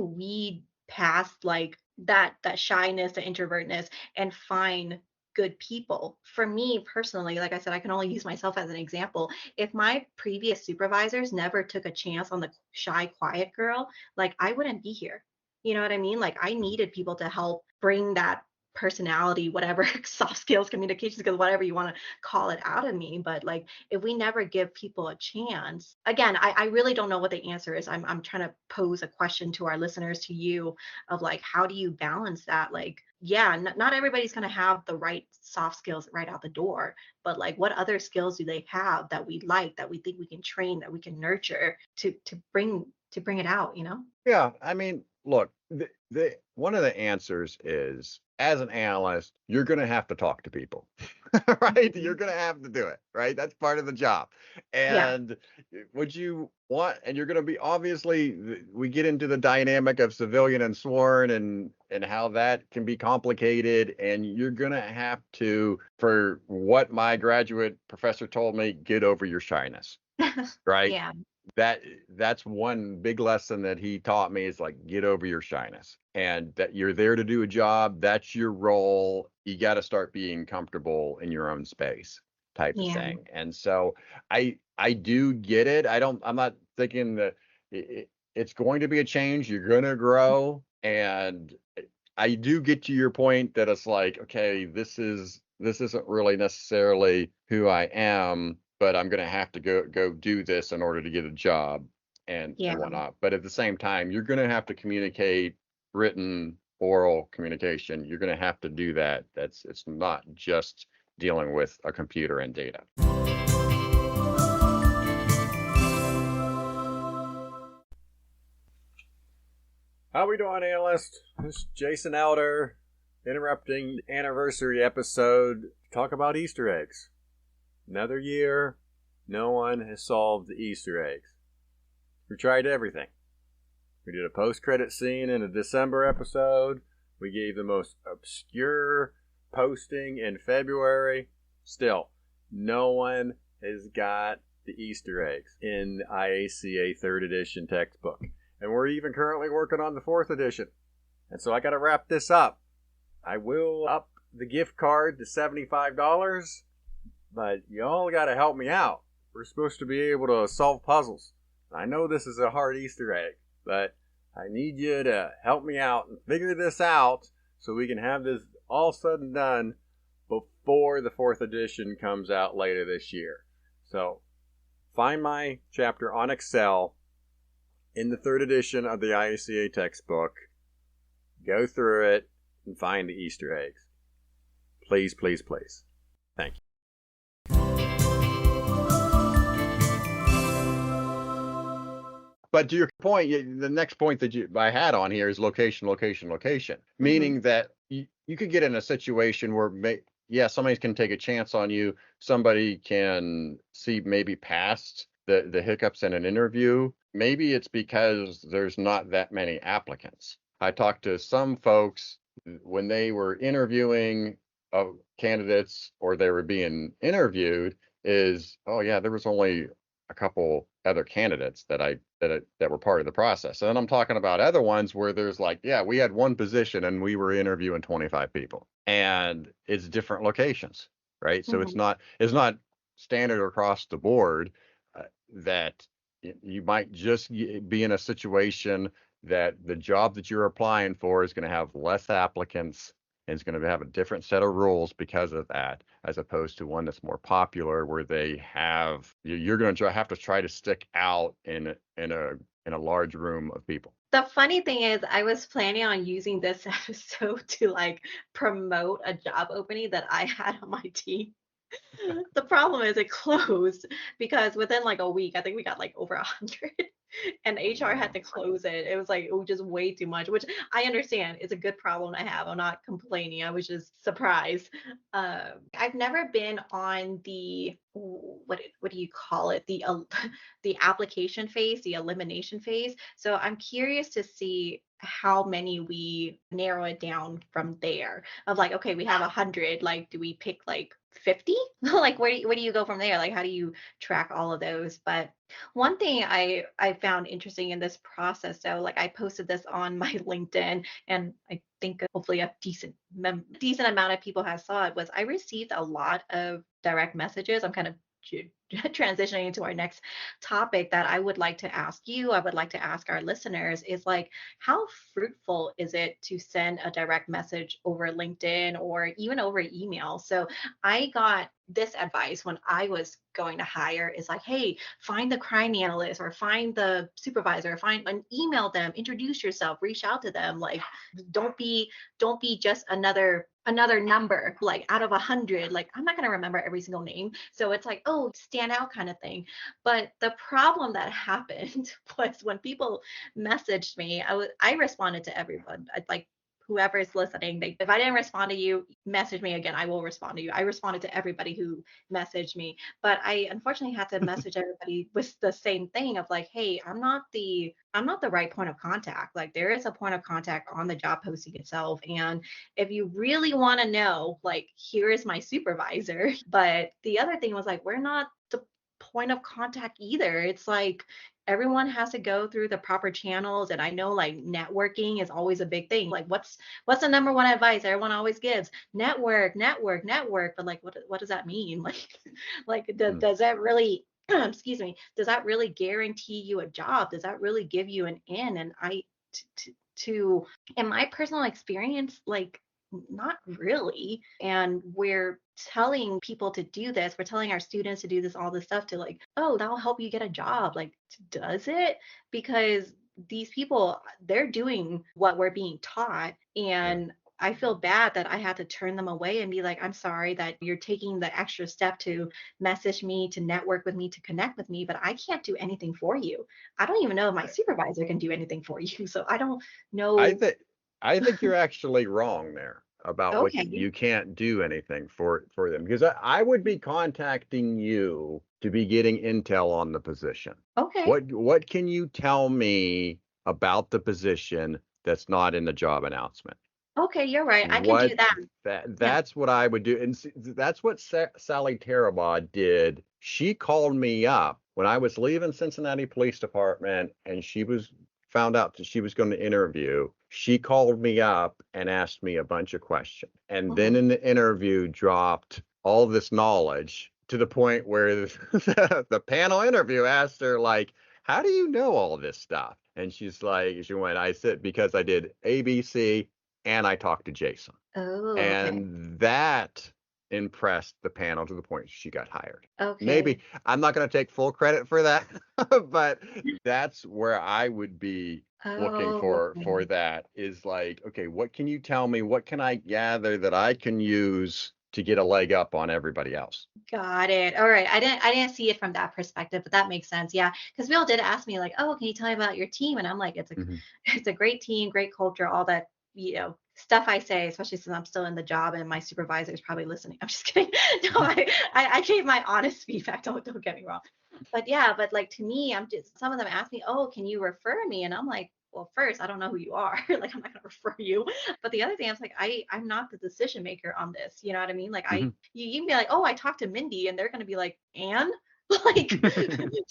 weed past like that shyness, the introvertness, and find good people. For me personally, like I said, I can only use myself as an example. If my previous supervisors never took a chance on the shy, quiet girl, like I wouldn't be here. You know what I mean? Like I needed people to help bring that personality, whatever soft skills, communication skills, whatever you want to call it out of me. But like if we never give people a chance, again, I really don't know what the answer is. I'm trying to pose a question to our listeners, to you, of like, how do you balance that? Like, yeah, not everybody's going to have the right soft skills right out the door, but like what other skills do they have that we like, that we think we can train, that we can nurture to bring it out, you know? Yeah, I mean, look, the one of the answers is, as an analyst, you're going to have to talk to people, right? You're Mhm. going to have to do it, right? That's part of the job. Yeah. And would you want, and you're going to be, obviously, we get into the dynamic of civilian and sworn, and how that can be complicated. And you're going to have to, for what my graduate professor told me, get over your shyness, right? Yeah. That's one big lesson that he taught me, is like, get over your shyness, and that you're there to do a job. That's your role. You got to start being comfortable in your own space, type of Yeah. thing. And so I do get it. I'm not thinking that it's going to be a change. You're going to grow. And I do get to your point that it's like, okay, this isn't really necessarily who I am, but I'm going to have to go do this in order to get a job and Yeah. whatnot. But at the same time, you're going to have to communicate, written, oral communication. You're going to have to do that. It's not just dealing with a computer and data. How we doing, analyst? This is Jason Elder, interrupting anniversary episode to talk about Easter eggs. Another year, no one has solved the Easter eggs. We tried everything. We did a post-credit scene in a December episode. We gave the most obscure posting in February. Still, no one has got the Easter eggs in the IACA 3rd edition textbook. And we're even currently working on the 4th edition. And so I got to wrap this up. I will up the gift card to $75, but y'all got to help me out. We're supposed to be able to solve puzzles. I know this is a hard Easter egg, but I need you to help me out and figure this out so we can have this all said and done before the 4th edition comes out later this year. So find my chapter on Excel in the 3rd edition of the IACA textbook. Go through it and find the Easter eggs. Please, please, please. Thank you. But to your point, the next point that I had on here is location, location, location. Mm-hmm. Meaning that you could get in a situation where, somebody can take a chance on you. Somebody can see maybe past the hiccups in an interview. Maybe it's because there's not that many applicants. I talked to some folks when they were interviewing candidates, or they were being interviewed, is, oh yeah, there was only a couple other candidates that were part of the process. And then I'm talking about other ones where there's like, yeah, we had one position and we were interviewing 25 people, and it's different locations, right? So Mm-hmm. it's not standard across the board, that you might just be in a situation that the job that you're applying for is going to have less applicants, and it's going to have a different set of rules because of that, as opposed to one that's more popular, where you're going to have to try to stick out in a large room of people. The funny thing is, I was planning on using this episode to like promote a job opening that I had on my team. The problem is it closed because within like a week, I think we got like over 100, and HR had to close it. It was like, it was just way too much, which I understand. It's a good problem to have. I'm not complaining. I was just surprised. I've never been on the, what do you call it? The application phase, the elimination phase. So I'm curious to see how many we narrow it down from there, of like, okay, we have 100, like, do we pick like 50? Like where do you go from there? Like how do you track all of those? But one thing I found interesting in this process, so like I posted this on my LinkedIn, and I think hopefully a decent amount of people have saw it, was I received a lot of direct messages. I'm kind of transitioning into our next topic that I would like to ask you, I would like to ask our listeners, is like, how fruitful is it to send a direct message over LinkedIn or even over email? So I got this advice when I was going to hire, is like, hey, find the crime analyst or find the supervisor, find and email them, introduce yourself, reach out to them. Like, don't be just another number, like out of 100. Like, I'm not going to remember every single name, so it's like, oh, stand out kind of thing. But the problem that happened was when people messaged me, I responded to everyone. Like, whoever is listening, if I didn't respond to you, message me again. I will respond to you. I responded to everybody who messaged me, but I unfortunately had to message everybody with the same thing of like, hey, I'm not the right point of contact. Like, there is a point of contact on the job posting itself, and if you really want to know, like, here is my supervisor. But the other thing was like, we're not the point of contact either. It's like everyone has to go through the proper channels, and I know like networking is always a big thing. Like, what's the number one advice everyone always gives? Network, network, network. But like, what does that mean? Like does that really excuse me, does that really guarantee you a job? Does that really give you an in? And to in my personal experience, like, not really. And we're telling people to do this, we're telling our students to do this, all this stuff, to like, oh, that'll help you get a job. Like, does it? Because these people, they're doing what we're being taught, and I feel bad that I had to turn them away and be like, I'm sorry that you're taking the extra step to message me, to network with me, to connect with me, but I can't do anything for you. I don't even know if my supervisor can do anything for you. So I don't I know. think I think you're actually wrong there about what Okay. you can't do anything for them, because I would be contacting you to be getting intel on the position. Okay. What can you tell me about the position that's not in the job announcement? Okay, you're right. I can do What that. Yeah. that's what I would do, and that's what Sally Tarabah did. She called me up when I was leaving Cincinnati Police Department, and she was found out that she was going to interview. She called me up and asked me a bunch of questions, and then Mhm. in the interview dropped all this knowledge to the point where the panel interview asked her, like, how do you know all this stuff? And she's like, she went, I said, because I did ABC and I talked to Jason. Oh, okay. And that impressed the panel to the point she got hired. Maybe Okay. I'm not going to take full credit for that, but that's where I would be looking Oh, for okay. that, is like, okay, what can you tell me? What can I gather that I can use to get a leg up on everybody else? Got it. All right. I didn't see it from that perspective, but that makes sense. Yeah. Because Bill did ask me like, oh, can you tell me about your team? And I'm like, Mhm. it's a great team, great culture, all that, stuff I say, especially since I'm still in the job and my supervisor is probably listening. I'm just kidding. No, I gave my honest feedback. Don't get me wrong. But yeah, but like, to me, I'm just, some of them ask me, oh, can you refer me? And I'm like, well, first, I don't know who you are. Like, I'm not gonna refer you. But the other thing, I was like, I'm not the decision maker on this. You know what I mean? Like, Mhm. you can be like, oh, I talked to Mindy, and they're gonna be like, and like,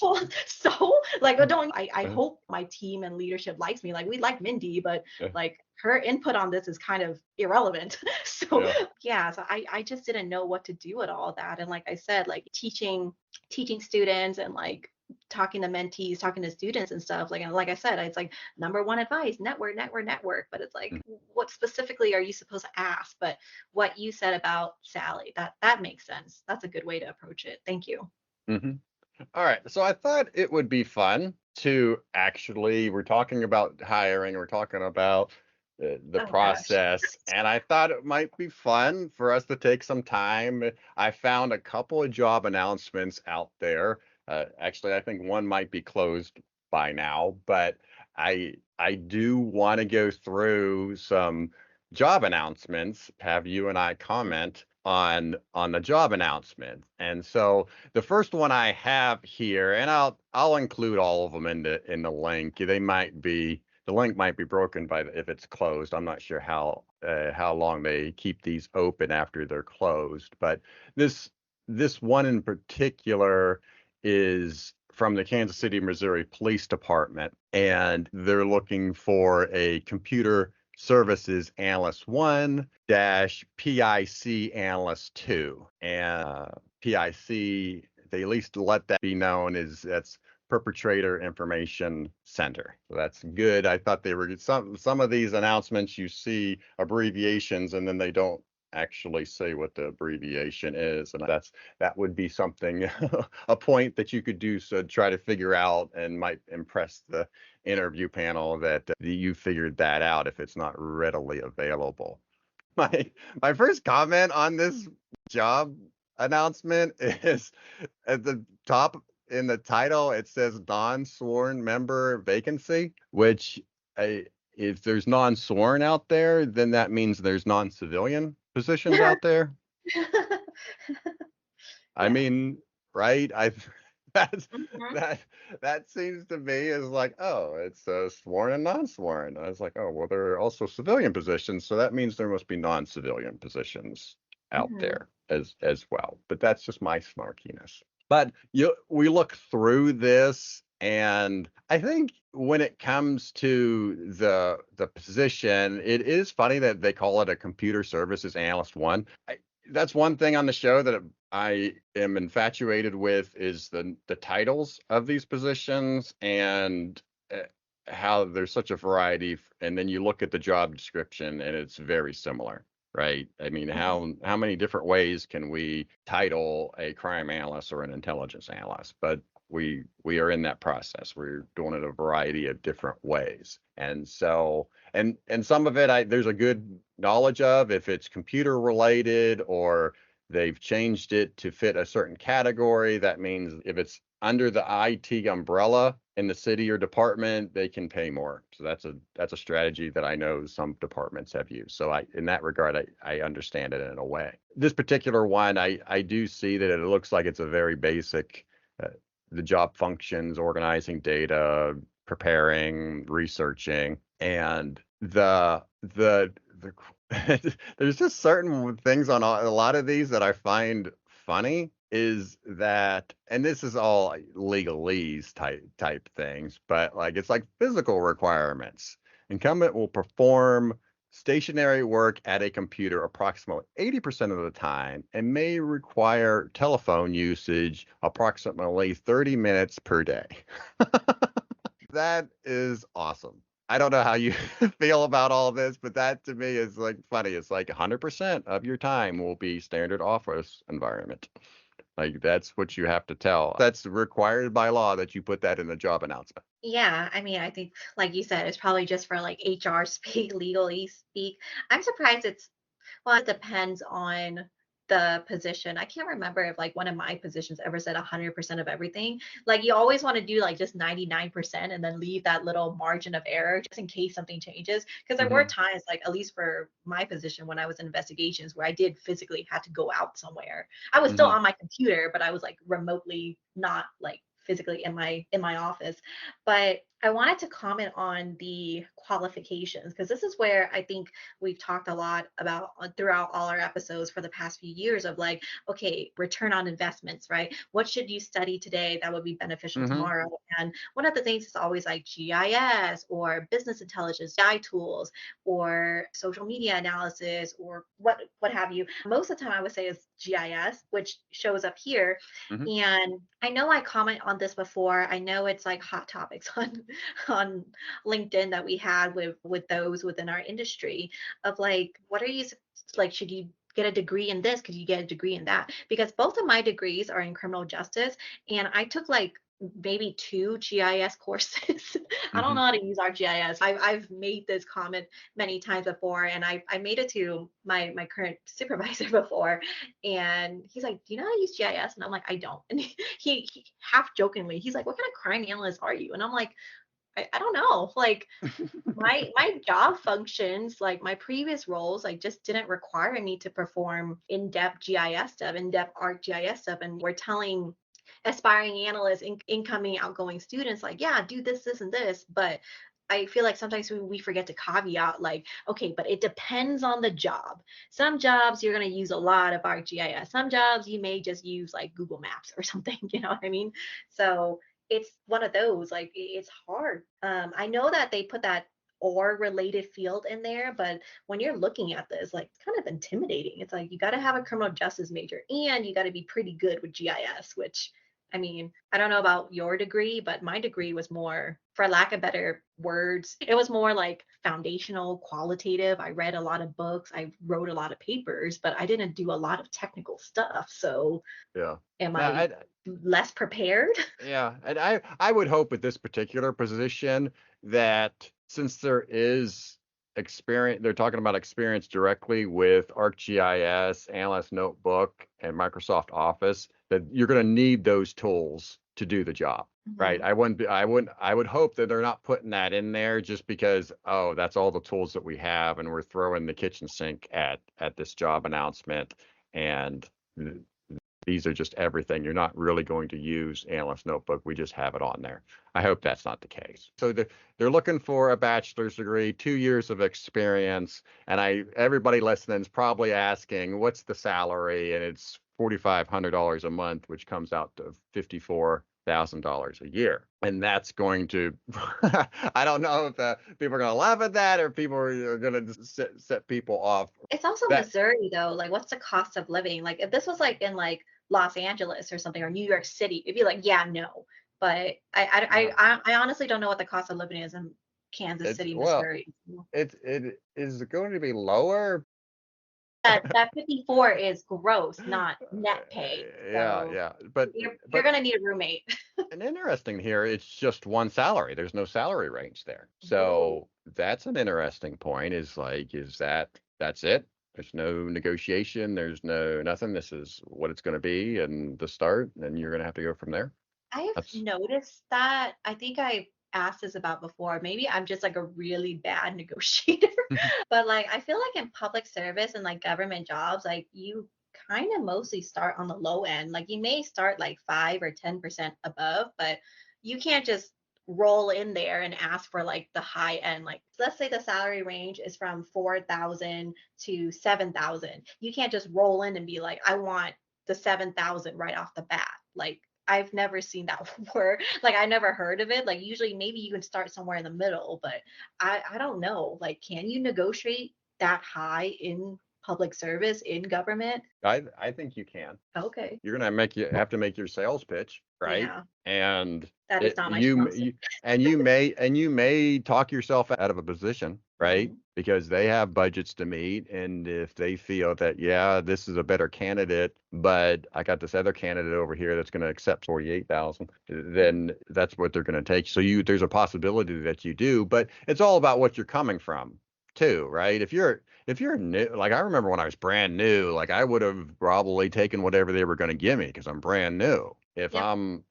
well, so like, I hope my team and leadership likes me. Like, we like Mindy, but like, her input on this is kind of irrelevant. So Yeah. yeah, so I just didn't know what to do with all that. And like I said, like, teaching students, and like talking to mentees, talking to students and stuff. Like, and like I said, it's like, number one advice, network, network, network. But it's like, what specifically are you supposed to ask? But what you said about Sally, that makes sense. That's a good way to approach it. Thank you. Mhm. All right. So I thought it would be fun to actually, we're talking about hiring, we're talking about the Oh gosh. process, and I thought it might be fun for us to take some time. I found a couple of job announcements out there. Actually, I think one might be closed by now, but I do want to go through some job announcements, have you and I comment on the job announcement. And so the first one I have here, and I'll include all of them in the link. They might be the link might be broken if it's closed. I'm not sure how long they keep these open after they're closed, but this one in particular is from the Kansas City, Missouri Police Department, and they're looking for a computer services analyst 1 dash PIC analyst 2. And PIC, they at least let that be known, that's Perpetrator Information Center. So that's good. I thought they were some of these announcements, you see abbreviations and then they don't actually say what the abbreviation is, and that would be something a point that you could do, so try to figure out, and might impress the interview panel that you figured that out if it's not readily available. My first comment on this job announcement is at the top in the title, it says non-sworn member vacancy, which if there's non-sworn out there, then that means there's non-civilian positions out there. I mean, right? That's that seems to me is like, oh, it's sworn and non-sworn. I was like, oh, well, there are also civilian positions, so that means there must be non-civilian positions out there as well. But that's just my snarkiness. But we look through this, and I think when it comes to the position, it is funny that they call it a computer services analyst 1. That's one thing on the show that I am infatuated with, is the titles of these positions, and how there's such a variety. And then you look at the job description and it's very similar. Right. I mean, how many different ways can we title a crime analyst or an intelligence analyst? But we are in that process. We're doing it a variety of different ways. And so, and some of it there's a good knowledge of, if it's computer related or they've changed it to fit a certain category. That means if it's under the IT umbrella in the city or department, they can pay more. So that's a strategy that I know some departments have used. So in that regard, I understand it in a way. This particular one, I do see that it looks like it's a very basic, the job functions, organizing data, preparing, researching, and the there's just certain things on a lot of these that I find funny, is that, and this is all legalese type things, but like, it's like physical requirements. Incumbent will perform stationary work at a computer approximately 80% of the time and may require telephone usage approximately 30 minutes per day. That is awesome. I don't know how you feel about all this, but that to me is like funny. It's like 100% of your time will be standard office environment. Like, that's what you have to tell. That's required by law that you put that in the job announcement. Yeah, I mean, I think, like you said, it's probably just for like HR speak, legally speak. I'm surprised it depends on the position. I can't remember if like one of my positions ever said 100% of everything. Like, you always want to do like just 99% and then leave that little margin of error just in case something changes. Because there were times, like at least for my position when I was in investigations, where I did physically had to go out somewhere. I was still on my computer, but I was like remotely, not like physically in my office. But I wanted to comment on the qualifications, because this is where I think we've talked a lot about throughout all our episodes for the past few years, of like, okay, return on investments, right? What should you study today that would be beneficial tomorrow? And one of the things is always like GIS or business intelligence, AI tools, or social media analysis, or what have you. Most of the time I would say is GIS, which shows up here. And I know I comment on this before. I know it's like hot topics on LinkedIn that we had with those within our industry, of like, what are you, like, should you get a degree in this? Could you get a degree in that? Because both of my degrees are in criminal justice, and I took like maybe 2 GIS courses. I don't know how to use ArcGIS. I've made this comment many times before, and I made it to my current supervisor before, and he's like, do you know how to use GIS? And I'm like, I don't. And he half jokingly, he's like, what kind of crime analyst are you? And I'm like, I don't know. Like, my job functions, like my previous roles, like just didn't require me to perform in-depth GIS stuff, in-depth ArcGIS stuff. And we're telling aspiring analysts, incoming, outgoing students, like, yeah, do this, and this. But I feel like sometimes we forget to caveat, like, okay, but it depends on the job. Some jobs you're going to use a lot of ArcGIS. Some jobs you may just use like Google Maps or something, you know what I mean? So it's one of those, like, it's hard. I know that they put that or related field in there, but when you're looking at this, like, it's kind of intimidating. It's like you got to have a criminal justice major and you got to be pretty good with GIS, which, I mean, I don't know about your degree, but my degree was more, for lack of better words, it was more like foundational, qualitative. I read a lot of books, I wrote a lot of papers, but I didn't do a lot of technical stuff. So Yeah. am Now, I less prepared? yeah, and I would hope with this particular position that since there is experience, they're talking about experience directly with ArcGIS, Analyst Notebook, and Microsoft Office, that you're going to need those tools to do the job, right? Mhm. I would hope that they're not putting that in there just because, oh, that's all the tools that we have, and we're throwing the kitchen sink at this job announcement, and these are just everything. You're not really going to use Analyst Notebook. We just have it on there. I hope that's not the case. So they're looking for a bachelor's degree, 2 years of experience, and everybody listening is probably asking, what's the salary? And it's $4,500 a month, which comes out to $54,000 a year. And that's going to, I don't know if people are going to laugh at that or people are going to set people off. It's also That Missouri though. Like, what's the cost of living? Like, if this was like in like Los Angeles or something, or New York City, it'd be like, yeah, no. But yeah, I honestly don't know what the cost of living is in Kansas it's City, well, Missouri. it is going to be lower. That 54 is gross, not net pay. Yeah, So yeah, you're but gonna need a roommate. and interesting here, it's just one salary. There's no salary range there. Ooh. So that's an interesting point. That's it? There's no negotiation. There's no nothing. This is what it's going to be and the start, and you're going to have to go from there. I've That's noticed that. I think I asked this about before. Maybe I'm just like a really bad negotiator. But like I feel like in public service and like government jobs, like you kind of mostly start on the low end. Like you may start like 5 or 10% above, but you can't just roll in there and ask for like the high end. Like let's say the salary range is from 4,000 to 7,000. You can't just roll in and be like, I want the 7,000 right off the bat. Like I've never seen that before. Like I never heard of it. Like usually maybe you can start somewhere in the middle, but I don't know. Like can you negotiate that high in public service in government? I think you can. Okay. You're gonna have to make your sales pitch, right? Yeah, And that is it not my you, strong suit. you and you may talk yourself out of a position, right? Mhm. Because they have budgets to meet, and if they feel that, yeah, this is a better candidate, but I got this other candidate over here that's going to accept 48,000, then that's what they're going to take. So there's a possibility that you do, but it's all about what you're coming from too, right? If you're new, like I remember when I was brand new, like I would have probably taken whatever they were going to give me because I'm brand new. Yep.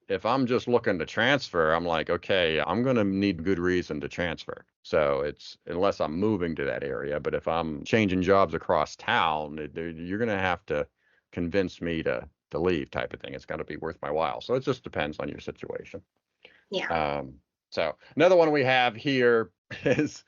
If I'm just looking to transfer, I'm like, okay, I'm going to need good reason to transfer. So it's unless I'm moving to that area, but if I'm changing jobs across town, you're going to have to convince me to leave type of thing. It's got to be worth my while. So it just depends on your situation. Yeah. Um, so another one we have here is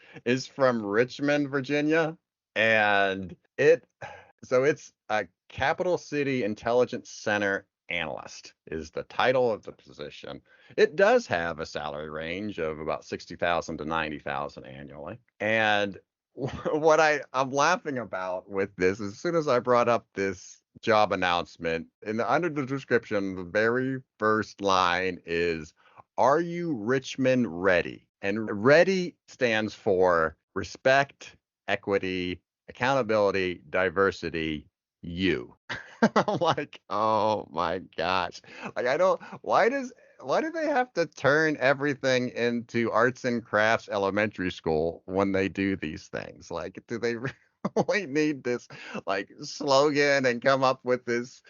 from Richmond, Virginia, and it's a Capital City Intelligence Center analyst is the title of the position. It does have a salary range of about 60,000 to 90,000 annually. And what I'm laughing about with this, as soon as I brought up this job announcement, under the description, the very first line is, "Are you Richmond ready?" And ready stands for respect, equity, accountability, diversity, you. I'm like, oh my gosh. Like I don't why do they have to turn everything into arts and crafts elementary school when they do these things? Like, do they really need this like slogan and come up with this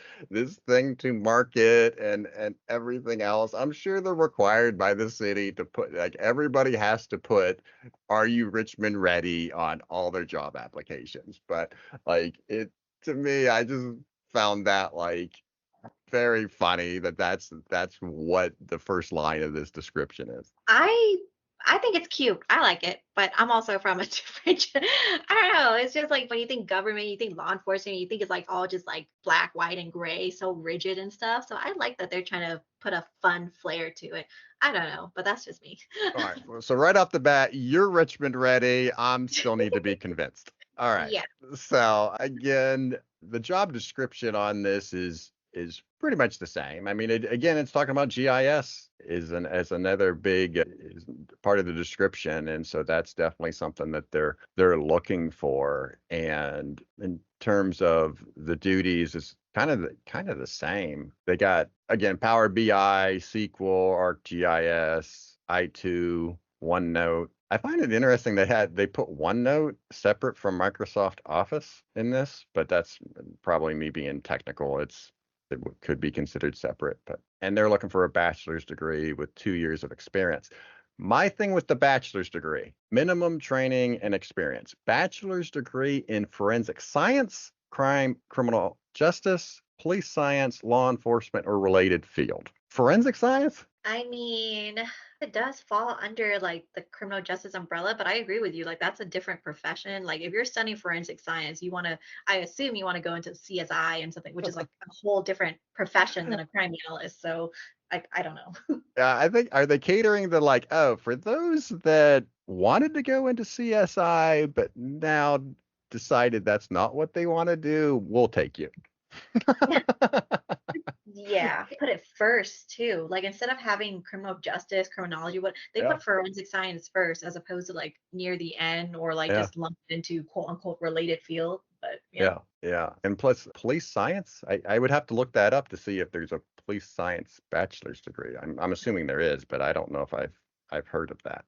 thing to market and everything else? I'm sure they're required by the city to put, like, everybody has to put "Are you Richmond ready" on all their job applications. But like it to me, I just found that like very funny that that's what the first line of this description is. I I think it's cute. I like it, but I'm also from a different. I don't know. It's just like when you think government, you think law enforcement, you think it's like all just like black, white, and gray, so rigid and stuff. So I like that they're trying to put a fun flair to it. I don't know, but that's just me. All right. Well, so right off the bat, you're Richmond ready. I'm still need to be convinced. All right. Yeah. So again, the job description on this is pretty much the same. I mean, again, it's talking about GIS as another big is part of the description, and so that's definitely something that they're looking for. And in terms of the duties, it's kind of the same. They got again Power BI, SQL, ArcGIS, I2, OneNote. I find it interesting they put OneNote separate from Microsoft Office in this, but that's probably me being technical. It could be considered separate, and they're looking for a bachelor's degree with 2 years of experience. My thing with the bachelor's degree, minimum training and experience. Bachelor's degree in forensic science, crime, criminal justice, police science, law enforcement, or related field. Forensic science? I mean, it does fall under like the criminal justice umbrella, but I agree with you. Like that's a different profession. Like if you're studying forensic science, I assume you want to go into CSI and something, which is like a whole different profession than a crime analyst. So I don't know. Yeah, I think are they catering to like, oh, for those that wanted to go into CSI, but now decided that's not what they want to do, we'll take you. Yeah, put it first too. Like instead of having criminal justice, criminology, what they Yeah, put forensic science first as opposed to like near the end or like yeah, just lumped into quote unquote related field. But yeah. yeah. And plus, police science, I would have to look that up to see if there's a police science bachelor's degree. I'm assuming there is, but I don't know if I've heard of that.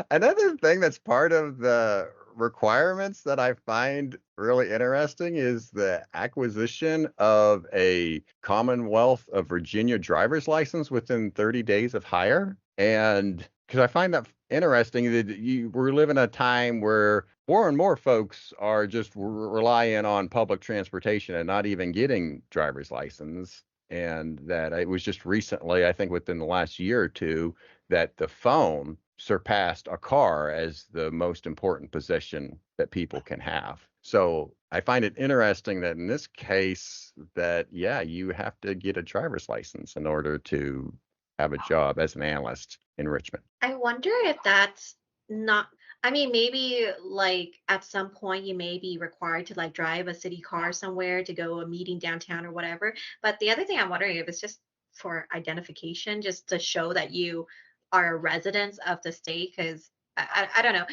Another thing that's part of the requirements that I find really interesting is the acquisition of a Commonwealth of Virginia driver's license within 30 days of hire. And because I find that interesting that we're living a time where more and more folks are just relying on public transportation and not even getting driver's license. And that it was just recently, I think within the last year or two, that the phone surpassed a car as the most important possession that people can have. So I find it interesting that in this case that, yeah, you have to get a driver's license in order to have a job as an analyst in Richmond. I wonder if that's not, I mean, maybe like at some point you may be required to like drive a city car somewhere to go a meeting downtown or whatever. But the other thing I'm wondering if it's just for identification, just to show that you are a resident of the state, because I don't know.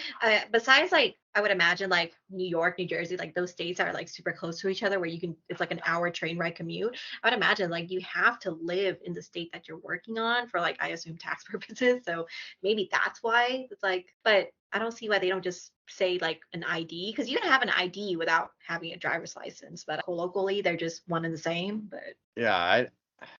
Besides, like, I would imagine like New York, New Jersey, like those states are like super close to each other where you can, it's like an hour train ride commute. I would imagine like you have to live in the state that you're working on for like, I assume tax purposes. So maybe that's why it's like, but I don't see why they don't just say like an ID, because you can have an ID without having a driver's license, but locally they're just one and the same. But Yeah,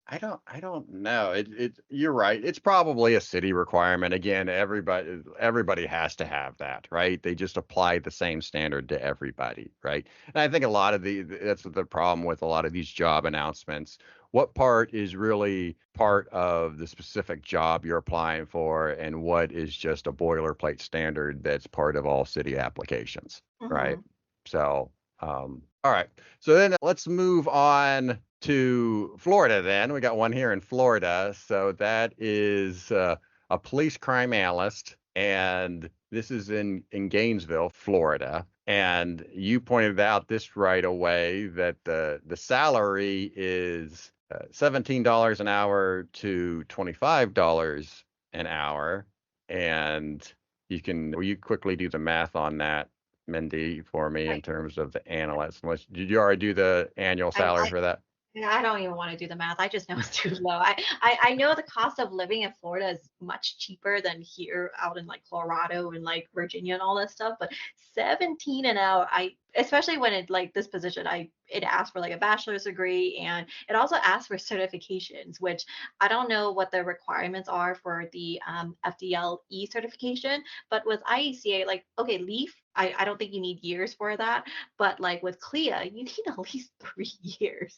I don't know. You're right. It's probably a city requirement. Again, everybody has to have that, right? They just apply the same standard to everybody, right? And I think a lot of that's the problem with a lot of these job announcements. What part is really part of the specific job you're applying for, and what is just a boilerplate standard that's part of all city applications, right? mhm. So, all right. So then let's move on to Florida then. We got one here in Florida. So that is a police crime analyst, and this is in Gainesville, Florida. And you pointed out this right away that the salary is $17 an hour to $25 an hour. And will you quickly do the math on that, Mindy, for me in terms of the analyst? Did you already do the annual salary I for that? Yeah, I don't even want to do the math. I just know it's too low. I know the cost of living in Florida is much cheaper than here out in like Colorado and like Virginia and all that stuff. But 17 an hour, especially when it like this position, it asked for like a bachelor's degree and it also asked for certifications, which I don't know what the requirements are for the FDLE certification. But with IACA, like okay, LEAF, I don't think you need years for that. But like with CLIA, you need at least 3 years.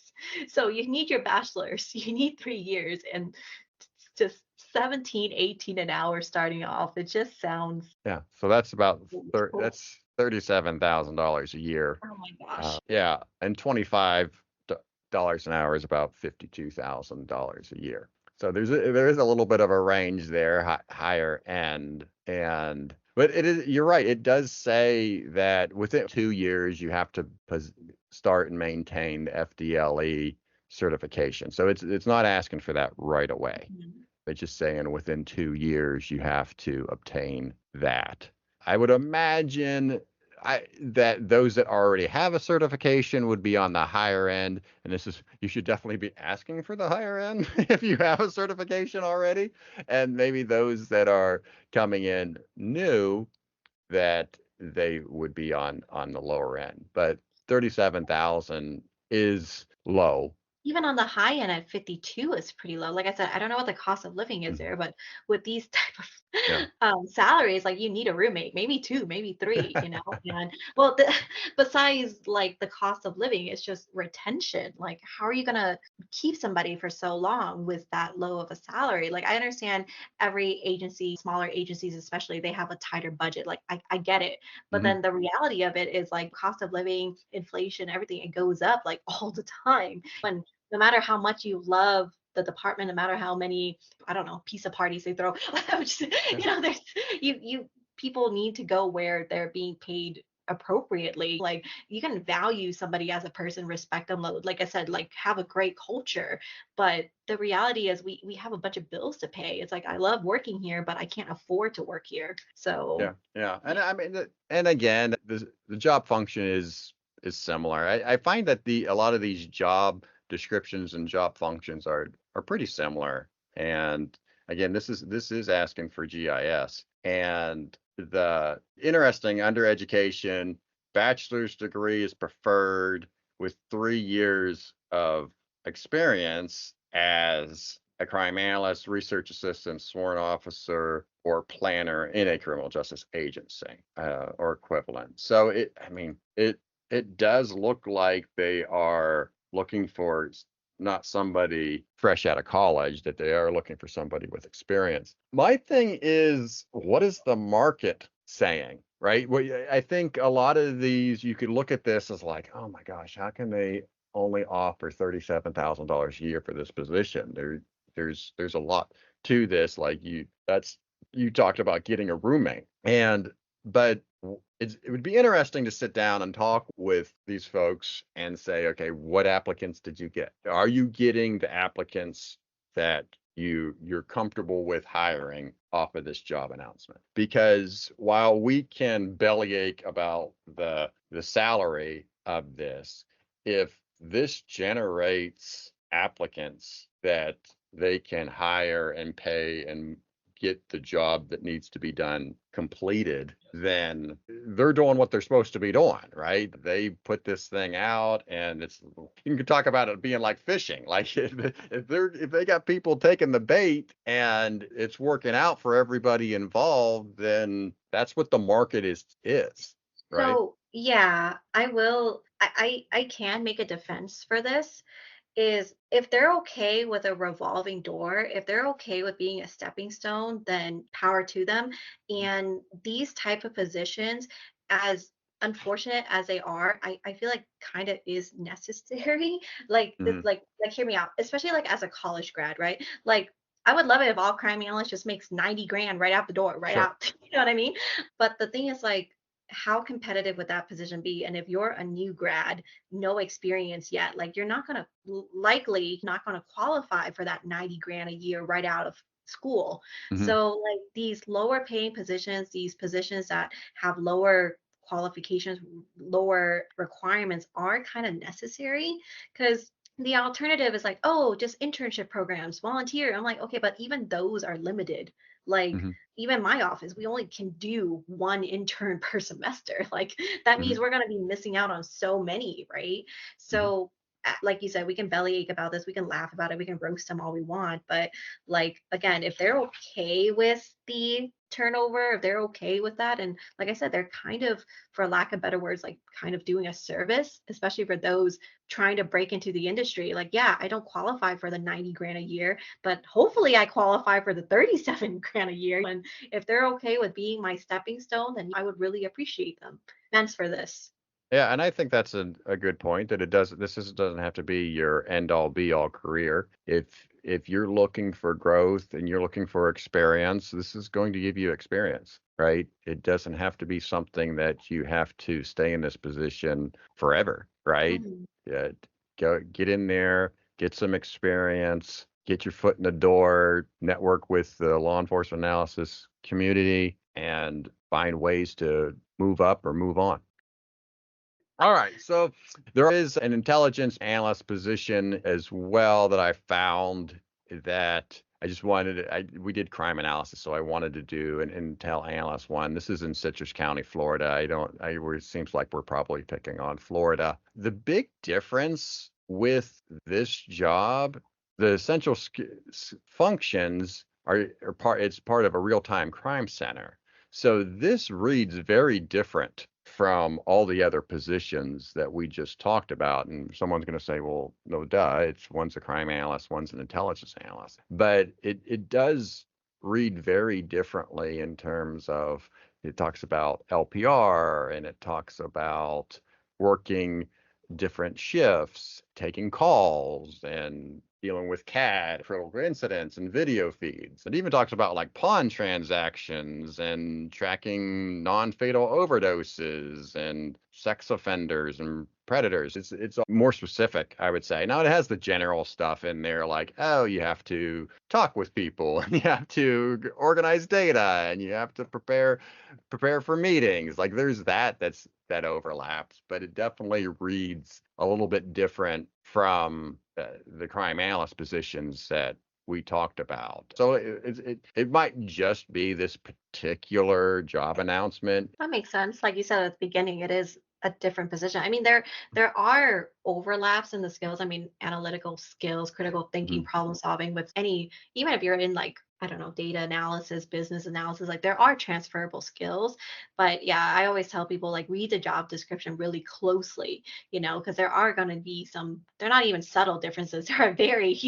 So you need your bachelor's, you need 3 years, and just 17, 18 an hour starting off. It just sounds Yeah. So that's about cool. that's $37,000 a year. Oh my gosh. Yeah, and $25 an hour is about $52,000 a year. So there is a little bit of a range there, higher end, but you're right. It does say that within 2 years you have to start and maintain the FDLE certification. So it's not asking for that right away. Mhm. It's just saying within 2 years you have to obtain that. I would imagine that those that already have a certification would be on the higher end, and you should definitely be asking for the higher end if you have a certification already, and maybe those that are coming in new, that they would be on the lower end. But 37,000 is low. Even on the high end at 52 is pretty low. Like I said, I don't know what the cost of living is there, but with these type of Yeah. salaries, like you need a roommate, maybe two, maybe three, you know. And well, besides like the cost of living, it's just retention. Like, how are you gonna keep somebody for so long with that low of a salary? Like, I understand every agency, smaller agencies especially, they have a tighter budget. Like, I get it, but Mhm. then the reality of it is like cost of living, inflation, everything, it goes up like all the time. When no matter how much you love the department, no matter how many, I don't know, pizza parties they throw, you know, there's people need to go where they're being paid appropriately. Like you can value somebody as a person, respect them, like I said, like have a great culture. But the reality is we have a bunch of bills to pay. It's like I love working here, but I can't afford to work here. So Yeah. And I mean, and again, the job function is similar. I find that a lot of these job descriptions and job functions are pretty similar. And again, this is asking for GIS. And the interesting under education, bachelor's degree is preferred with 3 years of experience as a crime analyst, research assistant, sworn officer, or planner in a criminal justice agency or equivalent. So it does look like they are looking for not somebody fresh out of college, that they are looking for somebody with experience. My thing is, what is the market saying? Right? Well, I think a lot of these, you could look at this as like, oh my gosh, how can they only offer $37,000 a year for this position? There's a lot to this. Like you talked about getting a roommate, but it would be interesting to sit down and talk with these folks and say, okay, what applicants did you get? Are you getting the applicants that you're comfortable with hiring off of this job announcement? Because while we can bellyache about the salary of this, if this generates applicants that they can hire and pay and get the job that needs to be done completed, then they're doing what they're supposed to be doing, right? They put this thing out, and you can talk about it being like fishing. Like if they got people taking the bait and it's working out for everybody involved, then that's what the market is, right? so yeah, I will I can make a defense for this is if they're okay with a revolving door, if they're okay with being a stepping stone, then power to them. And these type of positions, as unfortunate as they are, I feel like kind of is necessary. Like this, Mm-hmm. like hear me out, especially like as a college grad, right? Like I would love it if all crime analysts just makes 90 grand right out the door, right Sure. out. You know what I mean? But the thing is like, how competitive would that position be? And if you're a new grad, no experience yet, like you're not going to likely not going to qualify for that 90 grand a year right out of school. Mm-hmm. So like these lower paying positions, these positions that have lower qualifications, lower requirements are kind of necessary because the alternative is like, oh, just internship programs, volunteer. I'm like, okay, but even those are limited. Like Mm-hmm. even my office, we only can do one intern per semester. Like that Mm-hmm. means we're going to be missing out on so many, right? Mm-hmm. So like you said, we can bellyache about this, we can laugh about it, we can roast them all we want, but like again, if they're okay with the turnover, if they're okay with that, and like I said, they're kind of, for lack of better words, like kind of doing a service, especially for those trying to break into the industry. Like, yeah, I don't qualify for the 90 grand a year, but hopefully I qualify for the 37 grand a year. And if they're okay with being my stepping stone, then I would really appreciate them. Thanks for this. Yeah, and I think that's a good point that doesn't have to be your end all be all career. If you're looking for growth and you're looking for experience, this is going to give you experience, right? It doesn't have to be something that you have to stay in this position forever, right? Mhm. Yeah, go get in there, get some experience, get your foot in the door, network with the law enforcement analysis community, and find ways to move up or move on. All right, so there is an intelligence analyst position as well that I found that I just we did crime analysis, so I wanted to do an intel analyst one. This is in Citrus County, Florida. It seems like we're probably picking on Florida. The big difference with this job, the essential functions it's part of a real-time crime center. So this reads very different from all the other positions that we just talked about. And someone's going to say, well, no, duh, one's a crime analyst, one's an intelligence analyst. But it does read very differently in terms of it talks about LPR and it talks about working different shifts, taking calls and dealing with CAD, critical incidents and video feeds. It even talks about like pawn transactions and tracking non-fatal overdoses and sex offenders and predators. It's more specific, I would say. Now it has the general stuff in there like, oh, you have to talk with people and you have to organize data and you have to prepare for meetings. Like there's that overlaps, but it definitely reads a little bit different from the crime analyst positions that we talked about. So it might just be this particular job announcement. That makes sense. Like you said at the beginning, it is a different position. I mean, there are overlaps in the skills. I mean, analytical skills, critical thinking, Mhm. problem solving with any, even if you're in like, I don't know, data analysis, business analysis, like there are transferable skills. But yeah, I always tell people like read the job description really closely, because there are going to be some, they're not even subtle differences. There are very,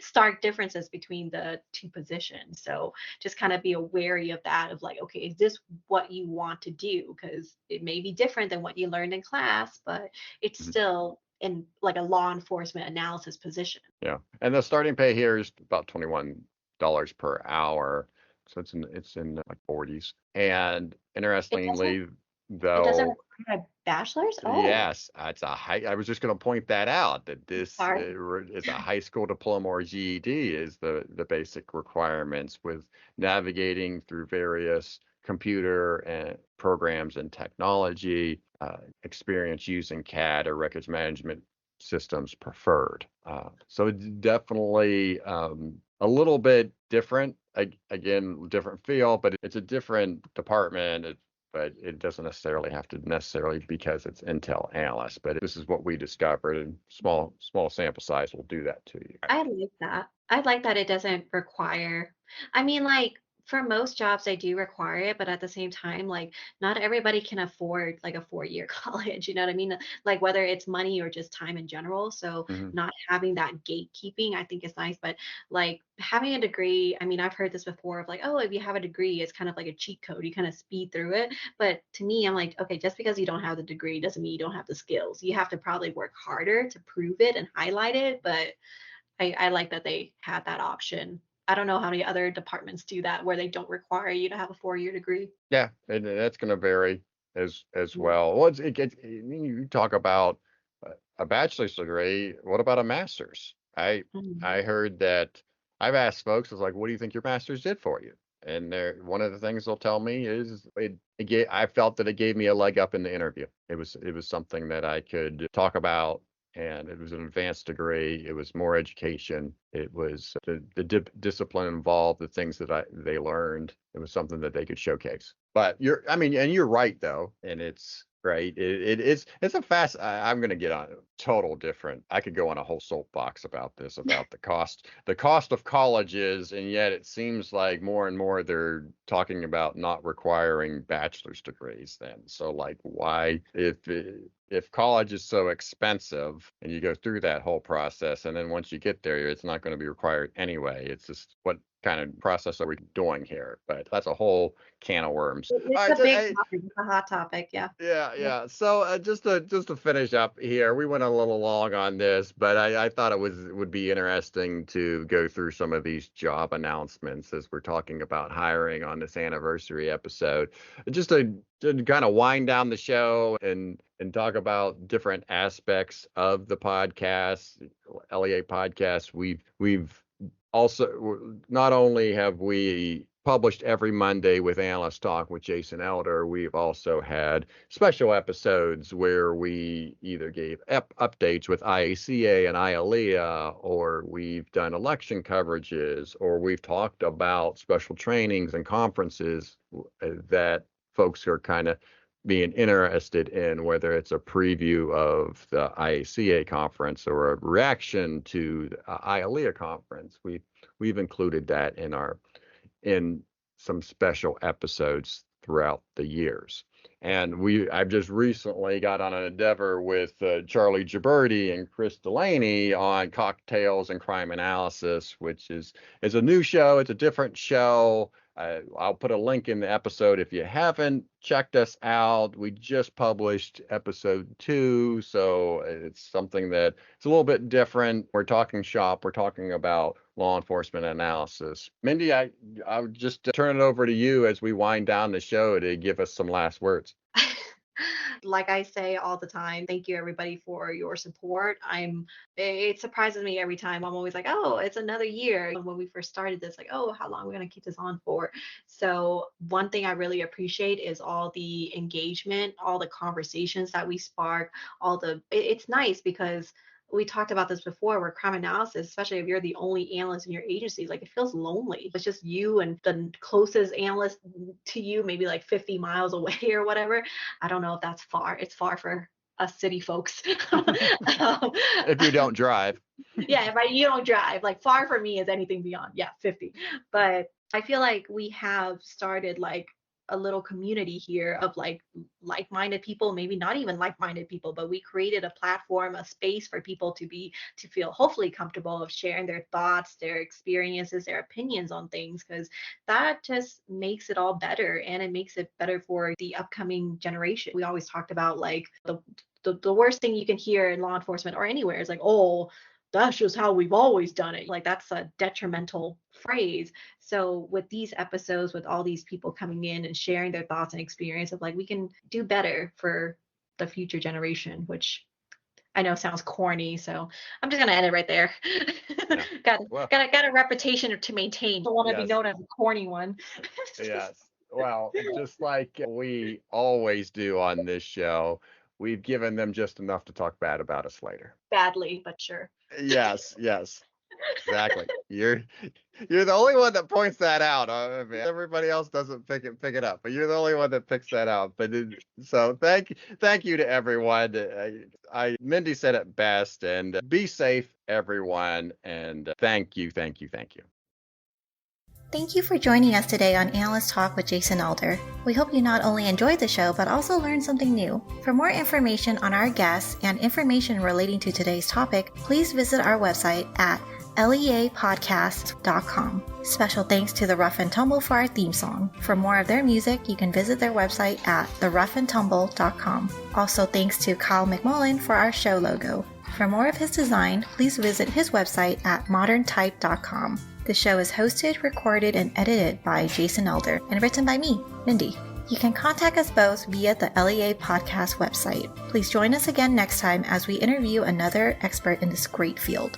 stark differences between the two positions. So just kind of be wary of that, of like, okay, is this what you want to do? Because it may be different than what you learned in class, but it's Mhm. still in like a law enforcement analysis position. Yeah, and the starting pay here is about $21 per hour, so it's in like 40s. And It doesn't interestingly, it doesn't though, require a bachelor's? Oh, yes, it's a high. I was just going to point that out that this sorry. is a high school diploma or GED is the basic requirements with navigating through various computer and programs and technology, experience using CAD or records management systems preferred. So it's definitely a little bit different. Again, different feel, but it's a different department. But it doesn't necessarily have to because it's Intel analyst. But this is what we discovered, and small sample size will do that to you. I like that. I like that it doesn't require. I mean, like for most jobs, they do require it, but at the same time, like not everybody can afford like a 4-year college. You know what I mean? Like whether it's money or just time in general. So Mhm. not having that gatekeeping, I think is nice. But like having a degree, I mean, I've heard this before of like, oh, if you have a degree, it's kind of like a cheat code. You kind of speed through it. But to me, I'm like, okay, just because you don't have the degree doesn't mean you don't have the skills. You have to probably work harder to prove it and highlight it. But I like that they had that option. I don't know how many other departments do that where they don't require you to have a 4-year degree. Yeah, and that's going to vary as Mm. well. Well, you talk about a bachelor's degree. What about a master's? Mhm. I heard that I've asked folks, I was like, what do you think your master's did for you? And one of the things they'll tell me is I felt that it gave me a leg up in the interview. It was something that I could talk about, and it was an advanced degree. It was more education. It was the discipline involved, the things that they learned. It was something that they could showcase. But I mean, and you're right though, and it's right? It's a fast. I'm going to get on a total different. I could go on a whole soapbox about this, about the cost of colleges, and yet it seems like more and more they're talking about not requiring bachelor's degrees. Then, so like, why if college is so expensive and you go through that whole process, and then once you get there, it's not going to be required anyway. It's just what kind of process are we doing here? But that's a whole can of worms. It's a big topic. It's a hot topic. Yeah. Yeah. So just to finish up here, we went a little long on this, but I thought it would be interesting to go through some of these job announcements as we're talking about hiring on this anniversary episode, just to kind of wind down the show and talk about different aspects of the podcast, LEA podcast. We've also, not only have we published every Monday with Analyst Talk with Jason Elder, we've also had special episodes where we either gave updates with IACA and IALEA, or we've done election coverages, or we've talked about special trainings and conferences that folks are kind of being interested in, whether it's a preview of the IACA conference or a reaction to the IALEA conference. We've included that in some special episodes throughout the years. And I've just recently got on an endeavor with Charlie Gibberti and Chris Delaney on Cocktails and Crime Analysis, which is a new show. It's a different show. I'll put a link in the episode if you haven't checked us out. We just published episode 2, so it's something that it's a little bit different. We're talking shop. We're talking about law enforcement analysis. Mindy, I'll just turn it over to you as we wind down the show to give us some last words. Like I say all the time, thank you everybody for your support. It surprises me every time. I'm always like, oh, it's another year. When we first started this, like, oh, how long are we going to keep this on for? So one thing I really appreciate is all the engagement, all the conversations that we spark, it's nice because we talked about this before, where crime analysis, especially if you're the only analyst in your agency, like, it feels lonely. It's just you and the closest analyst to you, maybe like 50 miles away or whatever. I don't know if that's far. It's far for us city folks. If you don't drive. Yeah, if you don't drive, like, far for me is anything beyond, 50. But I feel like we have started like a little community here of like-minded people, maybe not even like-minded people, but we created a platform, a space for people to feel hopefully comfortable of sharing their thoughts, their experiences, their opinions on things, because that just makes it all better, and it makes it better for the upcoming generation. We always talked about like the worst thing you can hear in law enforcement or anywhere is like, oh, that's just how we've always done it. Like, that's a detrimental phrase. So with these episodes, with all these people coming in and sharing their thoughts and experience of like, we can do better for the future generation, which I know sounds corny. So I'm just going to end it right there. Got a reputation to maintain. Don't want to be known as a corny one. Yes. Well, just like we always do on this show, we've given them just enough to talk bad about us later. Badly, but sure. Yes. Exactly. You're the only one that points that out. Everybody else doesn't pick it up, but you're the only one that picks that out. So thank you to everyone. Mindy said it best, and be safe, everyone. And thank you. Thank you for joining us today on Analyst Talk with Jason Elder. We hope you not only enjoyed the show, but also learned something new. For more information on our guests and information relating to today's topic, please visit our website at leapodcasts.com. Special thanks to The Rough and Tumble for our theme song. For more of their music, you can visit their website at theroughandtumble.com. Also, thanks to Kyle McMullen for our show logo. For more of his design, please visit his website at moderntype.com. The show is hosted, recorded, and edited by Jason Elder and written by me, Mindy. You can contact us both via the LEA podcast website. Please join us again next time as we interview another expert in this great field.